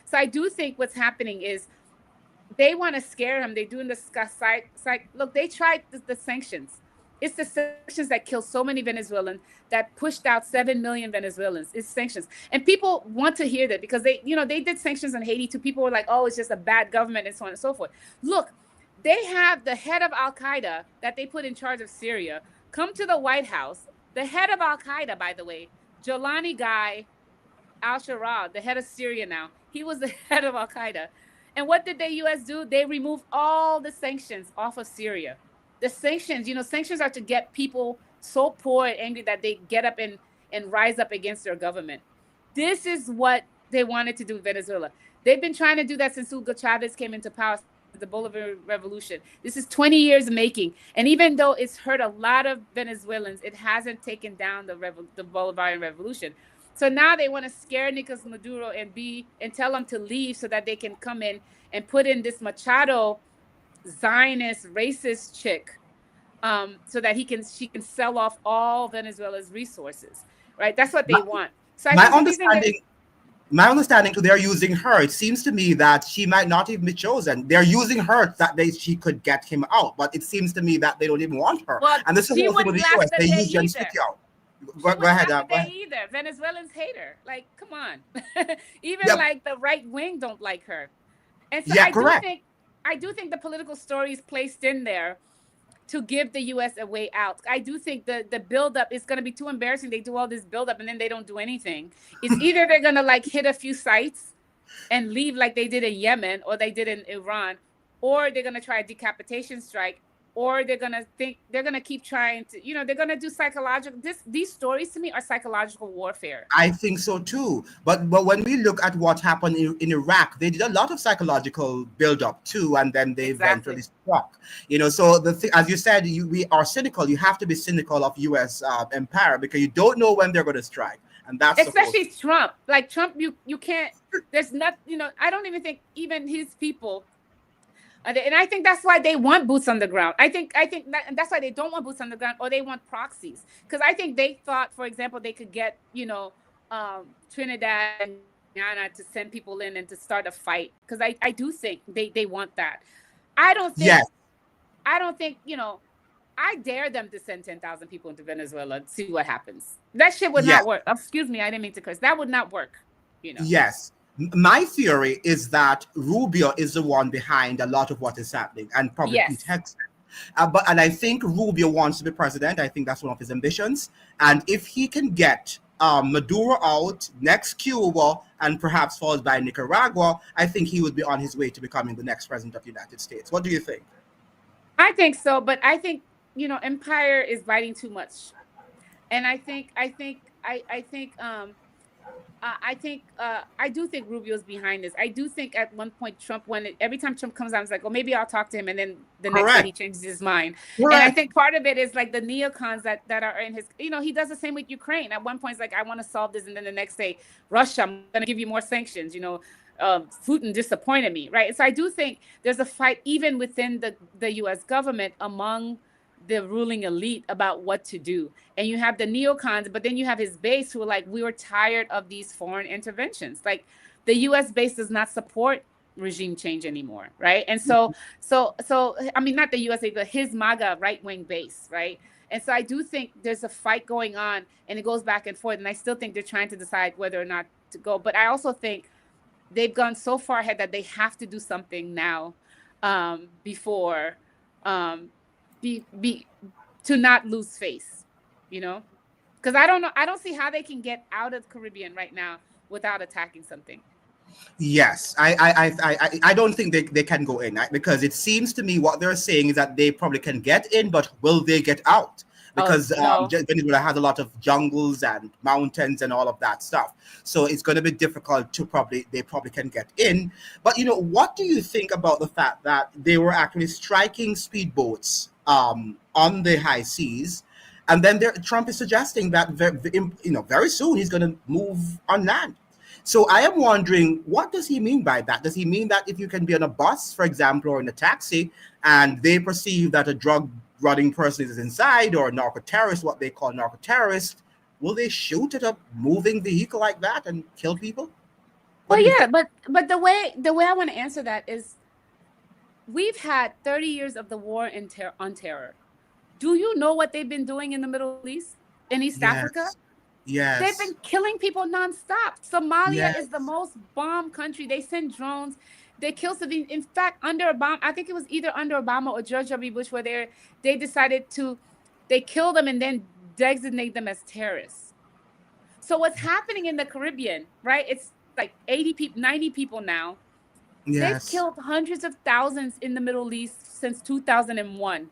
So I do think what's happening is they want to scare him. They're doing the look. They tried the sanctions. It's the sanctions that killed so many Venezuelans, that pushed out 7 million Venezuelans. It's sanctions, and people want to hear that, because they did sanctions on Haiti too. People were like, "Oh, it's just a bad government," and so on and so forth. Look, they have the head of Al Qaeda that they put in charge of Syria come to the White House. The head of Al Qaeda, by the way, Jolani Guy al-Sharab, the head of Syria now. He was the head of Al-Qaeda. And what did the U.S. do? They removed all the sanctions off of Syria. The sanctions, sanctions are to get people so poor and angry that they get up and rise up against their government. This is what they wanted to do in Venezuela. They've been trying to do that since Hugo Chavez came into power, since the Bolivarian Revolution. This is 20 years making. And even though it's hurt a lot of Venezuelans, it hasn't taken down the Bolivarian Revolution. So now they want to scare Nicolas Maduro and tell him to leave, so that they can come in and put in this Machado Zionist racist chick, so that she can sell off all Venezuela's resources. Right? That's what My, they want. So I my think what these things. understanding my understanding too, they're using her. It seems to me that she might not even be chosen. They're using her that she could get him out, but it seems to me that they don't even want her. Well, And this is the she whole thing with wouldn't the last US. a They day use Jen either. City out. She Go wouldn't ahead, last a go day ahead. either. Venezuelans hate her. Like, come on. Even Yep. like the right wing don't like her. And so Yeah, correct. I do think the political story is placed in there to give the U.S. a way out. I do think the buildup is going to be too embarrassing. They do all this buildup and then they don't do anything. It's either they're going to like hit a few sites and leave like they did in Yemen or they did in Iran, or they're going to try a decapitation strike, or they're going to keep trying to, they're going to do psychological. These stories to me are psychological warfare. I think so too. But when we look at what happened in Iraq, they did a lot of psychological build up too, and then they eventually Exactly. struck. So as you said, we are cynical. You have to be cynical of U.S. Empire, because you don't know when they're going to strike, and that's the whole Especially thing. Trump. Like Trump, you can't. There's not. I don't even think even his people. And I think that's why they want boots on the ground. I think that's why they don't want boots on the ground, or they want proxies. Because I think they thought, for example, they could get Trinidad and Guyana to send people in and to start a fight. Because I do think they want that. I don't think Yes, I don't think I dare them to send 10,000 people into Venezuela and see what happens. That shit would yes. not work. Excuse me, I didn't mean to curse. That would not work. You know. Yes. My theory is that Rubio is the one behind a lot of what is happening, and probably Pete Yes. Hegseth. And I think Rubio wants to be president. I think that's one of his ambitions. And if he can get Maduro out, next Cuba, and perhaps followed by Nicaragua, I think he would be on his way to becoming the next president of the United States. What do you think? I think so, but I think empire is biting too much, and I do think Rubio's behind this. I do think at one point Trump, every time Trump comes out, it's like, oh, maybe I'll talk to him, and then the next day he Correct. changes his mind. And I Correct. think part of it is like the neocons that are in his. He does the same with Ukraine. At one point, it's like, I want to solve this, and then the next day, Russia, I'm going to give you more sanctions. Putin disappointed me, right? So I do think there's a fight even within the U.S. government among the ruling elite about what to do. And you have the neocons, but then you have his base who are like, we were tired of these foreign interventions. Like the US base does not support regime change anymore, right? And so I mean, not the USA, but his MAGA right-wing base, right? And so I do think there's a fight going on, and it goes back and forth, and I still think they're trying to decide whether or not to go. But I also think they've gone so far ahead that they have to do something now, before um be to not lose face, you know, because I don't know, I don't see how they can get out of the Caribbean right now without attacking something. Yes, I don't think they can go in, because it seems to me what they're saying is that they probably can get in, but will they get out? Oh Because no. Venezuela has a lot of jungles and mountains and all of that stuff, so it's going to be difficult to they probably can get in. But what do you think about the fact that they were actually striking speedboats on the high seas, and then Trump is suggesting that very soon he's going to move on land? So I am wondering, what does he mean by that? Does he mean that if you can be on a bus, for example, or in a taxi, and they perceive that a drug running person is inside, or a narco terrorist, what they call narco terrorist, will they shoot at a moving vehicle like that and kill people? What Well, do you yeah, think? but the way I want to answer that is, we've had 30 years of the war on terror. Do you know what they've been doing in the Middle East, in East Africa? Yes, They've been yes, killing people nonstop. Somalia is the yes, most bombed country. They send drones. They kill civilians. In fact, under Obama, I think it was either under Obama or George W. Bush, where they decided they kill them and then designate them as terrorists. So what's happening in the Caribbean, right? It's like 80 people, 90 people now. They've yes, killed hundreds of thousands in the Middle East since 2001.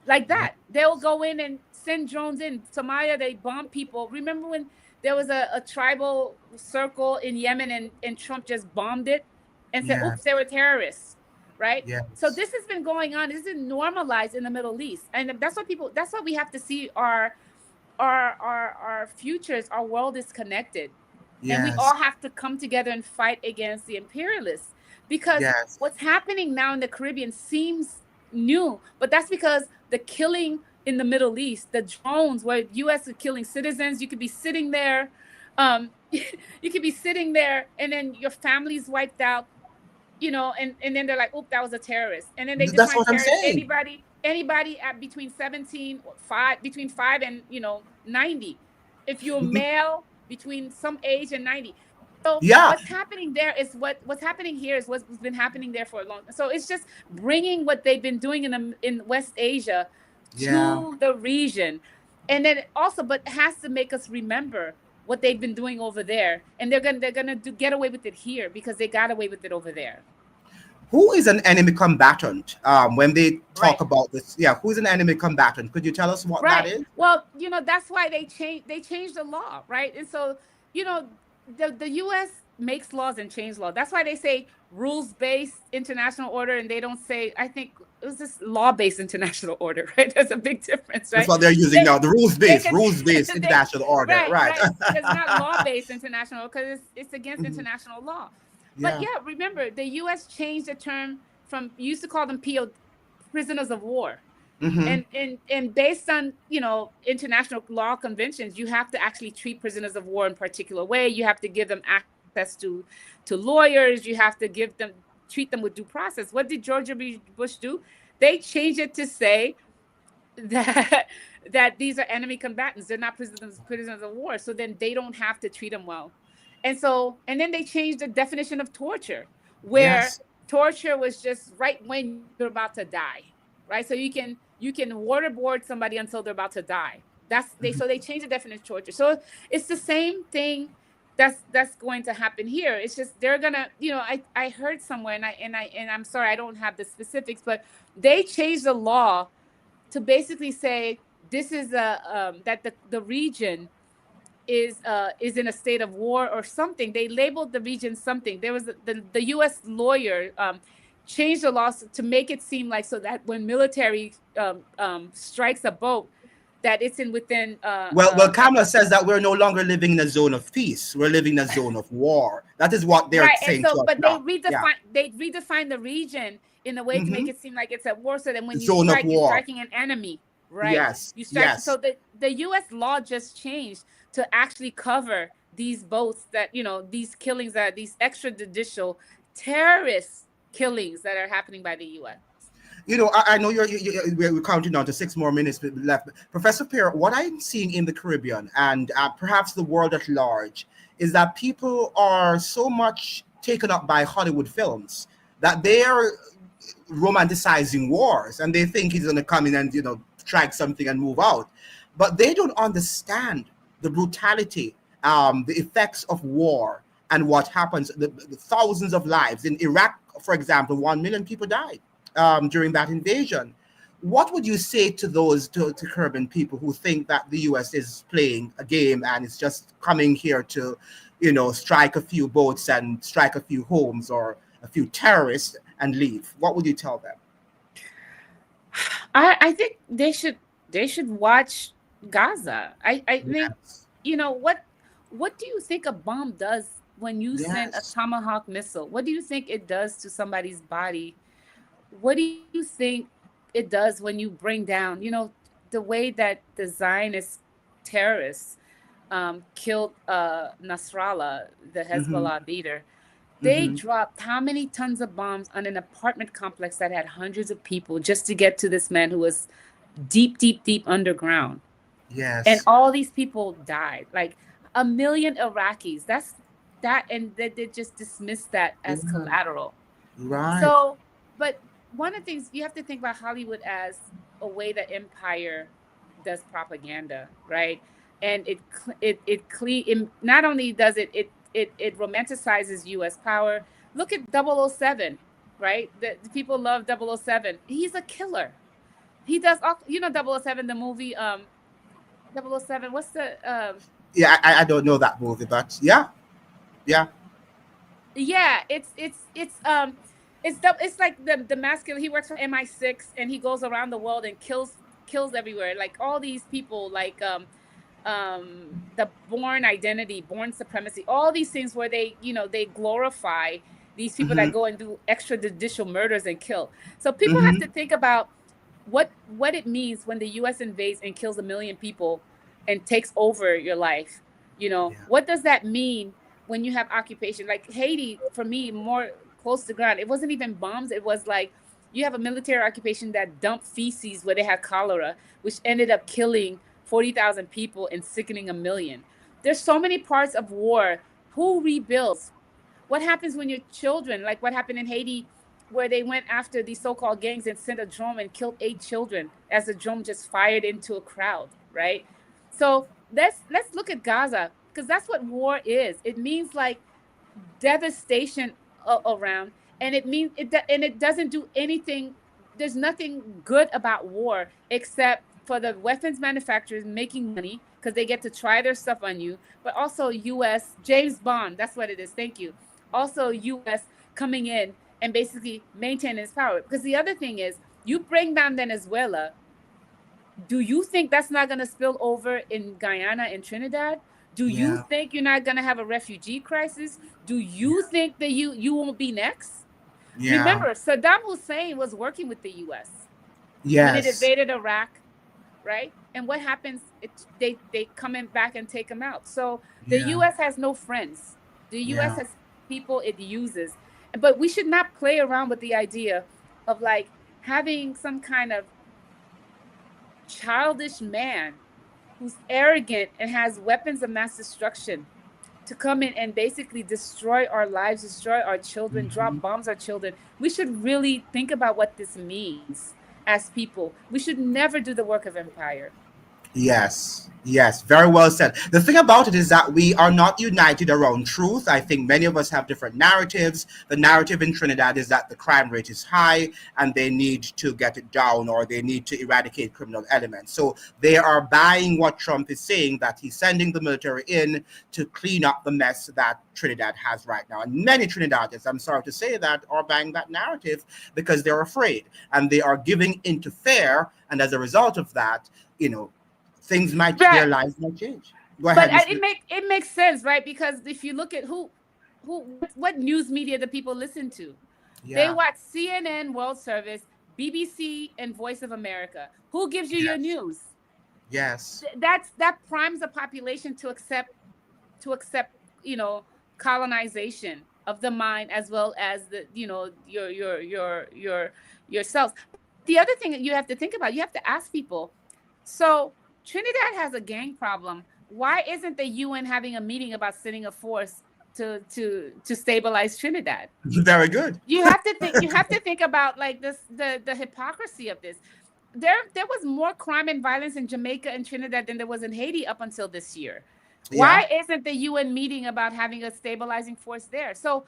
Like yes, that. They'll go in and send drones in. Somalia, they bomb people. Remember when there was a tribal circle in Yemen, and Trump just bombed it and said, oops, yes, they were terrorists, right? So yes, this has been going on. This is normalized in the Middle East. And that's what we have to see. Our futures, our world is connected. And we yes, all have to come together and fight against the imperialists, because yes, what's happening now in the Caribbean seems new, but that's because the killing in the Middle East, the drones where US are killing citizens, you could be sitting there, you could be sitting there, and then your family's wiped out, and then they're like, "Oop, that was a terrorist." And then they that's define what I'm terrorist saying. anybody at between 5 and 90. If you're male between some age and 90. So Yeah, what's happening there is what's happening here is what's been happening there for a long time. So it's just bringing what they've been doing in West Asia yeah. to the region, and then also, but it has to make us remember what they've been doing over there, and they're gonna get away with it here because they got away with it over there. Who is an enemy combatant? When they talk Right. about this, yeah, who's an enemy combatant? Could you tell us what that Right. is? Well, that's why they changed the law, right? And so, you know, the US makes laws and change law. That's why they say rules-based international order, and they don't say, I think it was this law-based international order, right? There's a big difference, That's right? what they're using They now. The they rules-based, could rules-based they international order. right, Right. right. Because not law-based international, because it's against Mhm. international law. But Yeah. yeah, remember the US changed the term from, used to call them prisoners of war, Hmm. and based on international law conventions, you have to actually treat prisoners of war in a particular way. You have to give them access to lawyers. You have to treat them with due process. What did George W. Bush do? They changed it to say that that these are enemy combatants. They're not prisoners of war. So then they don't have to treat them well. And then they changed the definition of torture, where Yes. torture was just right when you're about to die, right? So you can waterboard somebody until they're about to die. So they changed the definition of torture. So it's the same thing that's going to happen here. It's just they're gonna, I heard somewhere, and I'm sorry, I don't have the specifics, but they changed the law to basically say this is that the region is in a state of war or something. They labeled the region something. There was the U.S. lawyer changed the laws to make it seem like, so that when military strikes a boat, that it's in within Well, Kamala says that we're no longer living in a zone of peace. We're living in a zone of war. That is what they're right. And saying so, to us but they now. Yeah. redefine the region in a way to make Hmm. it seem like it's at war. So that when you Zone of strike, you're war. striking an enemy, right? Yes. You strike. So Yes. the U.S. law just changed to actually cover these boats, that these killings, that these extrajudicial terrorist killings that are happening by the U.S. I know we're counting down to 6 more minutes left. Professor Pierre, what I'm seeing in the Caribbean and perhaps the world at large is that people are so much taken up by Hollywood films that they are romanticizing wars, and they think he's going to come in and strike something and move out, but they don't understand the brutality, the effects of war, and what happens. The thousands of lives in Iraq, for example, 1 million people died during that invasion. What would you say to those to Caribbean people who think that the U.S. is playing a game and it's just coming here to, strike a few boats and strike a few homes or a few terrorists and leave? What would you tell them? I think they should watch Gaza. I think Yes. what do you think a bomb does when you send a Yes. tomahawk missile? What do you think it does to somebody's body? What do you think it does when you bring down, the way that the Zionist terrorists killed Nasrallah, the Mm-hmm. Hezbollah leader? They Mm-hmm. dropped how many tons of bombs on an apartment complex that had hundreds of people just to get to this man who was deep, deep, deep underground. And Yes. all these people died. Like 1 million Iraqis. And they just dismissed that as Yeah. collateral. Right. So, but one of the things you have to think about Hollywood as a way that empire does propaganda, right? And it not only does it romanticizes U.S. power. Look at 007, right? The people love 007. He's a killer. He does all, 007, the movie 007. What's the Yeah, I don't know that movie, but yeah, yeah. yeah, it's like the masculine. He works for MI6 and he goes around the world and kills everywhere. Like all these people, like the born identity, born supremacy, all these things where they glorify these people Mm-hmm. that go and do extrajudicial murders and kill. So people have Mm-hmm. to think about what it means when the US invades and kills 1 million people and takes over your life. Yeah. What does that mean when you have occupation? Like Haiti, for me, more close to ground. It wasn't even bombs. It was like you have a military occupation that dumped feces where they had cholera, which ended up killing 40,000 people and sickening 1 million. There's so many parts of war. Who rebuilds? What happens when your children, like what happened in Haiti, where they went after these so-called gangs and sent a drone and killed 8 children as the drone just fired into a crowd, right? So let's look at Gaza because that's what war is. It means like devastation around, and it doesn't do anything. There's nothing good about war except for the weapons manufacturers making money because they get to try their stuff on you, but also US James Bond, that's what it is. Thank you. Also US coming in and basically maintaining its power, because the other thing is you bring down Venezuela. Do you think that's not going to spill over in Guyana and Trinidad? Do you Yeah. think you're not going to have a refugee crisis? Do you Yeah. think that you won't be next? Yeah. Remember, Saddam Hussein was working with the US when it Yes. invaded Iraq, right? And what happens? They come in back and take him out. So the Yeah. US has no friends. The US Yeah. has people it uses. But we should not play around with the idea of like having some kind of childish man who's arrogant and has weapons of mass destruction to come in and basically destroy our lives, destroy our children, Mm-hmm. drop bombs on our children. We should really think about what this means as people. We should never do the work of empire. Yes, yes, very well said. The thing about it is that we are not united around truth. I think many of us have different narratives. The narrative in Trinidad is that the crime rate is high and they need to get it down, or they need to eradicate criminal elements. So they are buying what Trump is saying, that he's sending the military in to clean up the mess that Trinidad has right now. And many Trinidadians, I'm sorry to say that, are buying that narrative because they're afraid and they are giving into fear. And as a result of that, you know, their Right. lives might change. Go But ahead, Miss. it makes sense, right? Because if you look at what news media do people listen to? They Yeah. watch CNN, World Service, BBC, and Voice of America. Who gives you your Yes. news? Yes. That primes the population to accept, you know colonization, of the mind, as well as the, you know, yourselves. But the other thing that you have to think about, you have to ask people, so Trinidad has a gang problem. Why isn't the UN having a meeting about sending a force to stabilize Trinidad? Very good. You have to think about like this, the hypocrisy of this. There was more crime and violence in Jamaica and Trinidad than there was in Haiti up until this year. Yeah. Why isn't the UN meeting about having a stabilizing force there? So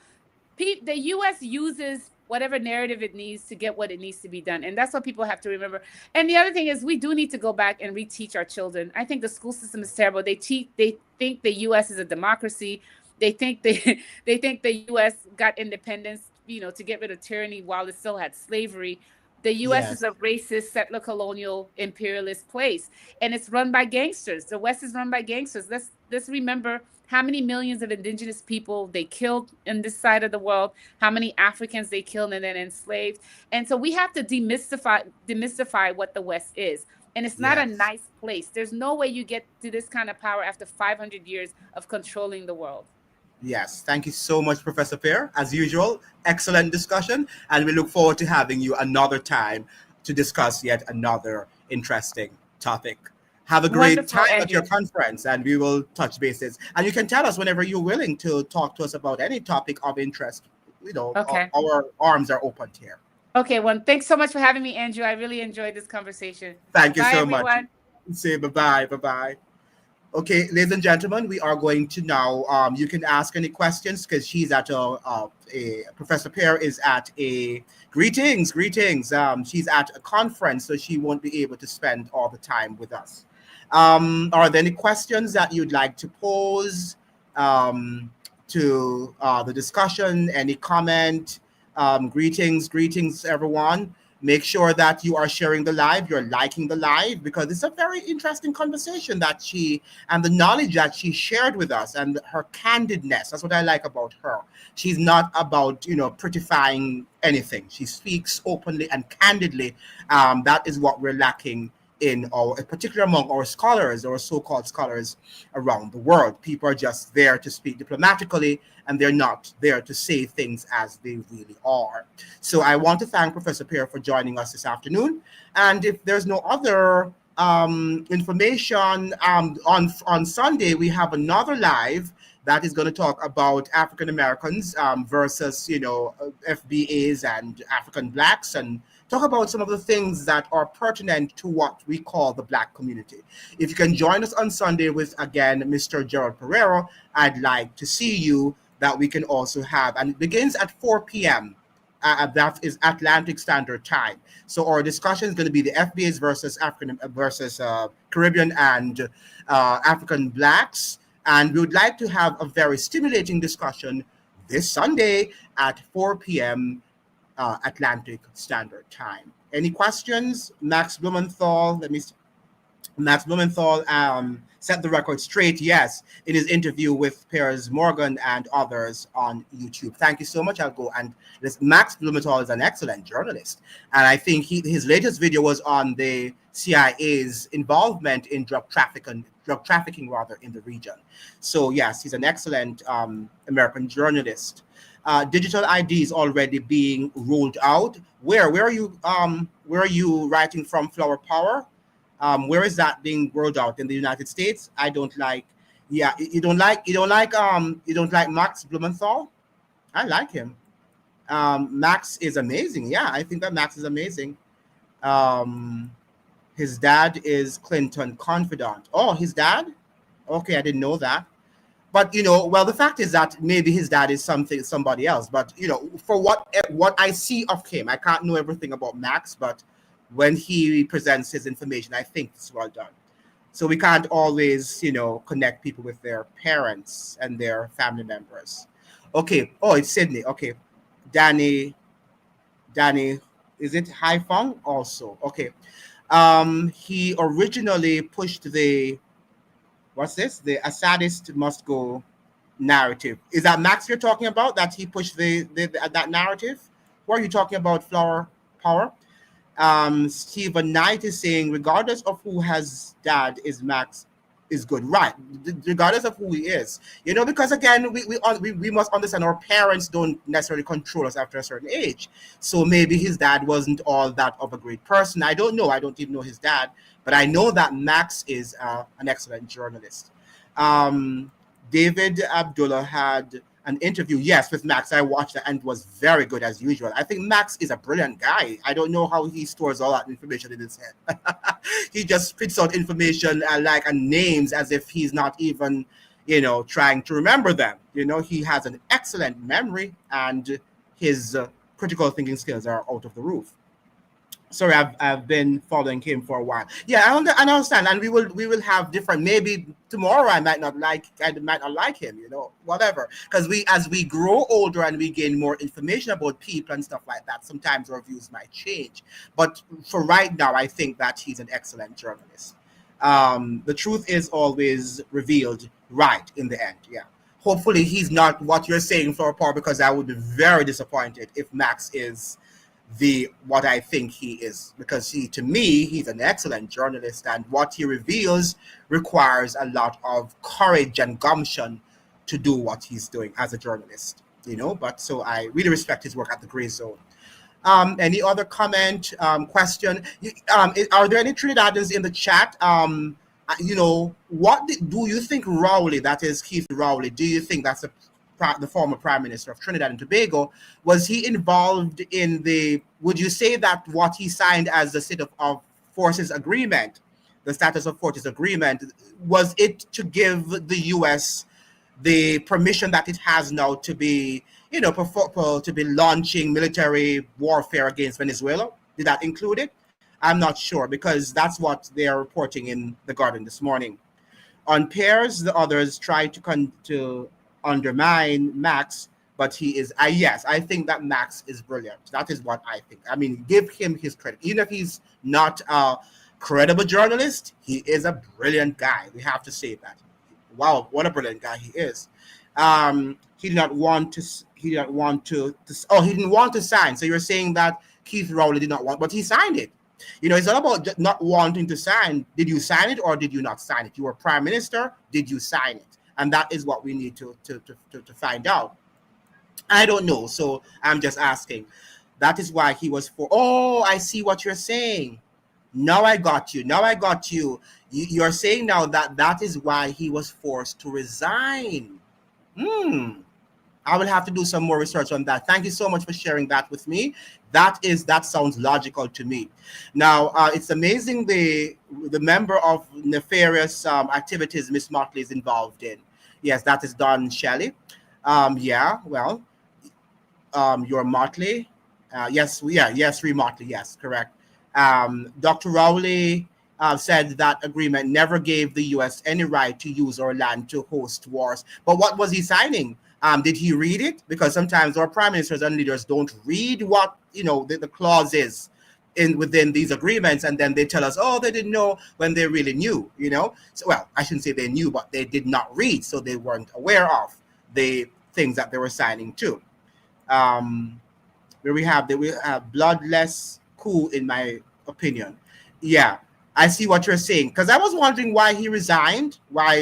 the US uses whatever narrative it needs to get what it needs to be done. And that's what people have to remember. And the other thing is, we do need to go back and reteach our children. I think the school system is terrible. They think the US is a democracy. They think the US got independence, you know, to get rid of tyranny while it still had slavery. The US is Yes. a racist, settler, colonial, imperialist place, and it's run by gangsters. The West is run by gangsters. Let's remember how many millions of indigenous people they killed in this side of the world, how many Africans they killed and then enslaved. And so we have to demystify what the West is. And it's not a Yes. nice place. There's no way you get to this kind of power after 500 years of controlling the world. Yes, thank you so much, Professor Pear. As usual, excellent discussion, and we look forward to having you another time to discuss yet another interesting topic. Have a great Wonderful, time at your Andrew. conference, and we will touch bases. And you can tell us whenever you're willing to talk to us about any topic of interest. You know, Okay. our arms are open here. Okay, well, thanks so much for having me, Andrew. I really enjoyed this conversation. Thank you Bye, so much. everyone. Say bye bye. Bye bye. Okay, ladies and gentlemen, we are going to now. You can ask any questions because she's at a Professor Pear is at a greetings. She's at a conference, so she won't be able to spend all the time with us. Are there any questions that you'd like to pose to the discussion? Any comment? Greetings, everyone. Make sure that you are sharing the live, you're liking the live, because it's a very interesting conversation that she and the knowledge that she shared with us and her candidness. That's what I like about her. She's not about, prettifying anything. She speaks openly and candidly. That is what we're lacking in our, particularly among our scholars or so-called scholars around the world. People are just there to speak diplomatically, and they're not there to say things as they really are. So I want to thank Professor Pear for joining us this afternoon. And if there's no other information, on Sunday we have another live that is going to talk about African Americans versus FBAs and African blacks, and talk about some of the things that are pertinent to what we call the Black community. If you can join us on Sunday with, again, Mr. Gerald Pereira, I'd like to see you. That we can also have, and it begins at 4 p.m. That is Atlantic Standard Time. So our discussion is going to be the FBAs versus African versus Caribbean and African blacks, and we would like to have a very stimulating discussion this Sunday at 4 p.m. Atlantic Standard Time. Any questions? Max Blumenthal set the record straight, yes, in his interview with Piers Morgan and others on YouTube. Thank you so much. I'll go and Max Blumenthal is an excellent journalist, and I think his latest video was on the CIA's involvement in drug trafficking rather in the region. So yes, he's an excellent American journalist. Digital ID is already being rolled out. Where are you writing from? Flower Power? Where is that being rolled out in the United States? I don't like. Yeah, you don't like Max Blumenthal. I like him. Max is amazing. Yeah, I think that Max is amazing. Um, his dad is Clinton confidant. Oh, his dad? Okay, I didn't know that. But well, the fact is that maybe his dad is somebody else. But for what I see of him, I can't know everything about Max, but when he presents his information, I think it's well done. So we can't always, connect people with their parents and their family members. Okay. Oh, it's Sydney. Okay. Danny, Danny, is it Haifong also? Okay. He originally pushed the what's this? The Assadist must go narrative. Is that Max you're talking about? That he pushed that narrative? Who are you talking about? Flower Power? Stephen Knight is saying, regardless of who has dad, is Max is good, right? Regardless of who he is, because again, we must understand our parents don't necessarily control us after a certain age. So maybe his dad wasn't all that of a great person. I don't know. I don't even know his dad, but I know that Max is an excellent journalist. Um, David Abdullah had an interview, yes, with Max. I watched it and it was very good as usual. I think Max is a brilliant guy. I don't know how he stores all that information in his head. He just spits out information and names as if he's not even, trying to remember them. He has an excellent memory and his critical thinking skills are out of the roof. Sorry, I've been following him for a while. Yeah, I understand, and we will have different. Maybe tomorrow I might not like him, whatever. Because as we grow older and we gain more information about people and stuff like that, sometimes our views might change. But for right now, I think that he's an excellent journalist. The truth is always revealed right in the end. Yeah. Hopefully, he's not what you're saying, Flower Power, because I would be very disappointed if Max is what I think he is, because to me he's an excellent journalist, and what he reveals requires a lot of courage and gumption to do what he's doing as a journalist, but so I really respect his work at the Gray Zone. Any other comment, question? Are there any Trinidadians in the chat? What do you think Rowley, that is Keith Rowley, do you think that's the former Prime Minister of Trinidad and Tobago, was he involved in would you say that what he signed as the State of Forces Agreement, the Status of Forces Agreement, was it to give the U.S. the permission that it has now to be, to be launching military warfare against Venezuela? Did that include it? I'm not sure, because that's what they are reporting in The Guardian this morning. On pairs, the others try to undermine Max, but he is, yes, I think that Max is brilliant. That is what I think. I mean, give him his credit. Even if he's not a credible journalist, he is a brilliant guy. We have to say that. Wow, what a brilliant guy he is. He didn't want to sign. So you're saying that Keith Rowley did not want, but he signed it. It's not about not wanting to sign. Did you sign it or did you not sign it? You were Prime Minister. Did you sign it? And that is what we need to find out. I don't know. So I'm just asking. That is why he was for. Oh, I see what you're saying. Now I got you. You're saying now that is why he was forced to resign. I will have to do some more research on that. Thank you so much for sharing that with me. That sounds logical to me. Now, it's amazing the member of nefarious activities Miss Motley is involved in. Yes, that is Don Shelley. You're Motley. Yes, Motley. Yes, correct. Dr. Rowley said that agreement never gave the U.S. any right to use our land to host wars. But what was he signing? Did he read it? Because sometimes our prime ministers and leaders don't read what the clause is within these agreements, and then they tell us, oh, they didn't know, when they really knew. So, well, I shouldn't say they knew, but they did not read, so they weren't aware of the things that they were signing to. Where we have bloodless coup, in my opinion. Yeah, I see what you're saying, because I was wondering why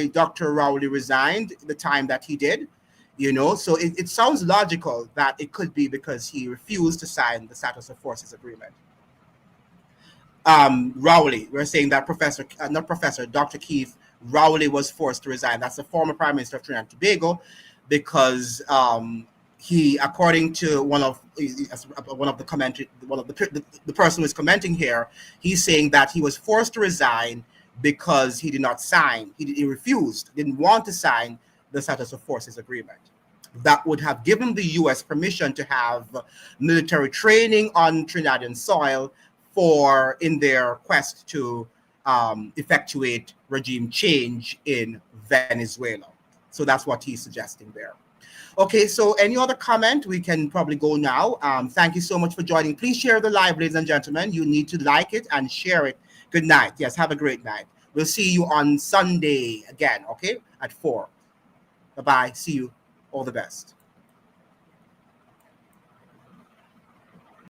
Dr. Rowley resigned the time that he did. So it sounds logical that it could be because he refused to sign the Status of Forces Agreement. Rowley, we're saying that Dr. Keith Rowley was forced to resign. That's the former Prime Minister of Trinidad and Tobago, because he, according to the person who is commenting here, he's saying that he was forced to resign because he did not sign. He refused, didn't want to sign the Status of Forces Agreement. That would have given the U.S. permission to have military training on Trinidadian soil in their quest to effectuate regime change in Venezuela. So that's what he's suggesting there. Okay, so any other comment? We can probably go now. Thank you so much for joining. Please share the live, ladies and gentlemen. You need to like it and share it. Good night. Yes, have a great night. We'll see you on Sunday again, okay, at 4. Bye-bye. See you. All the best.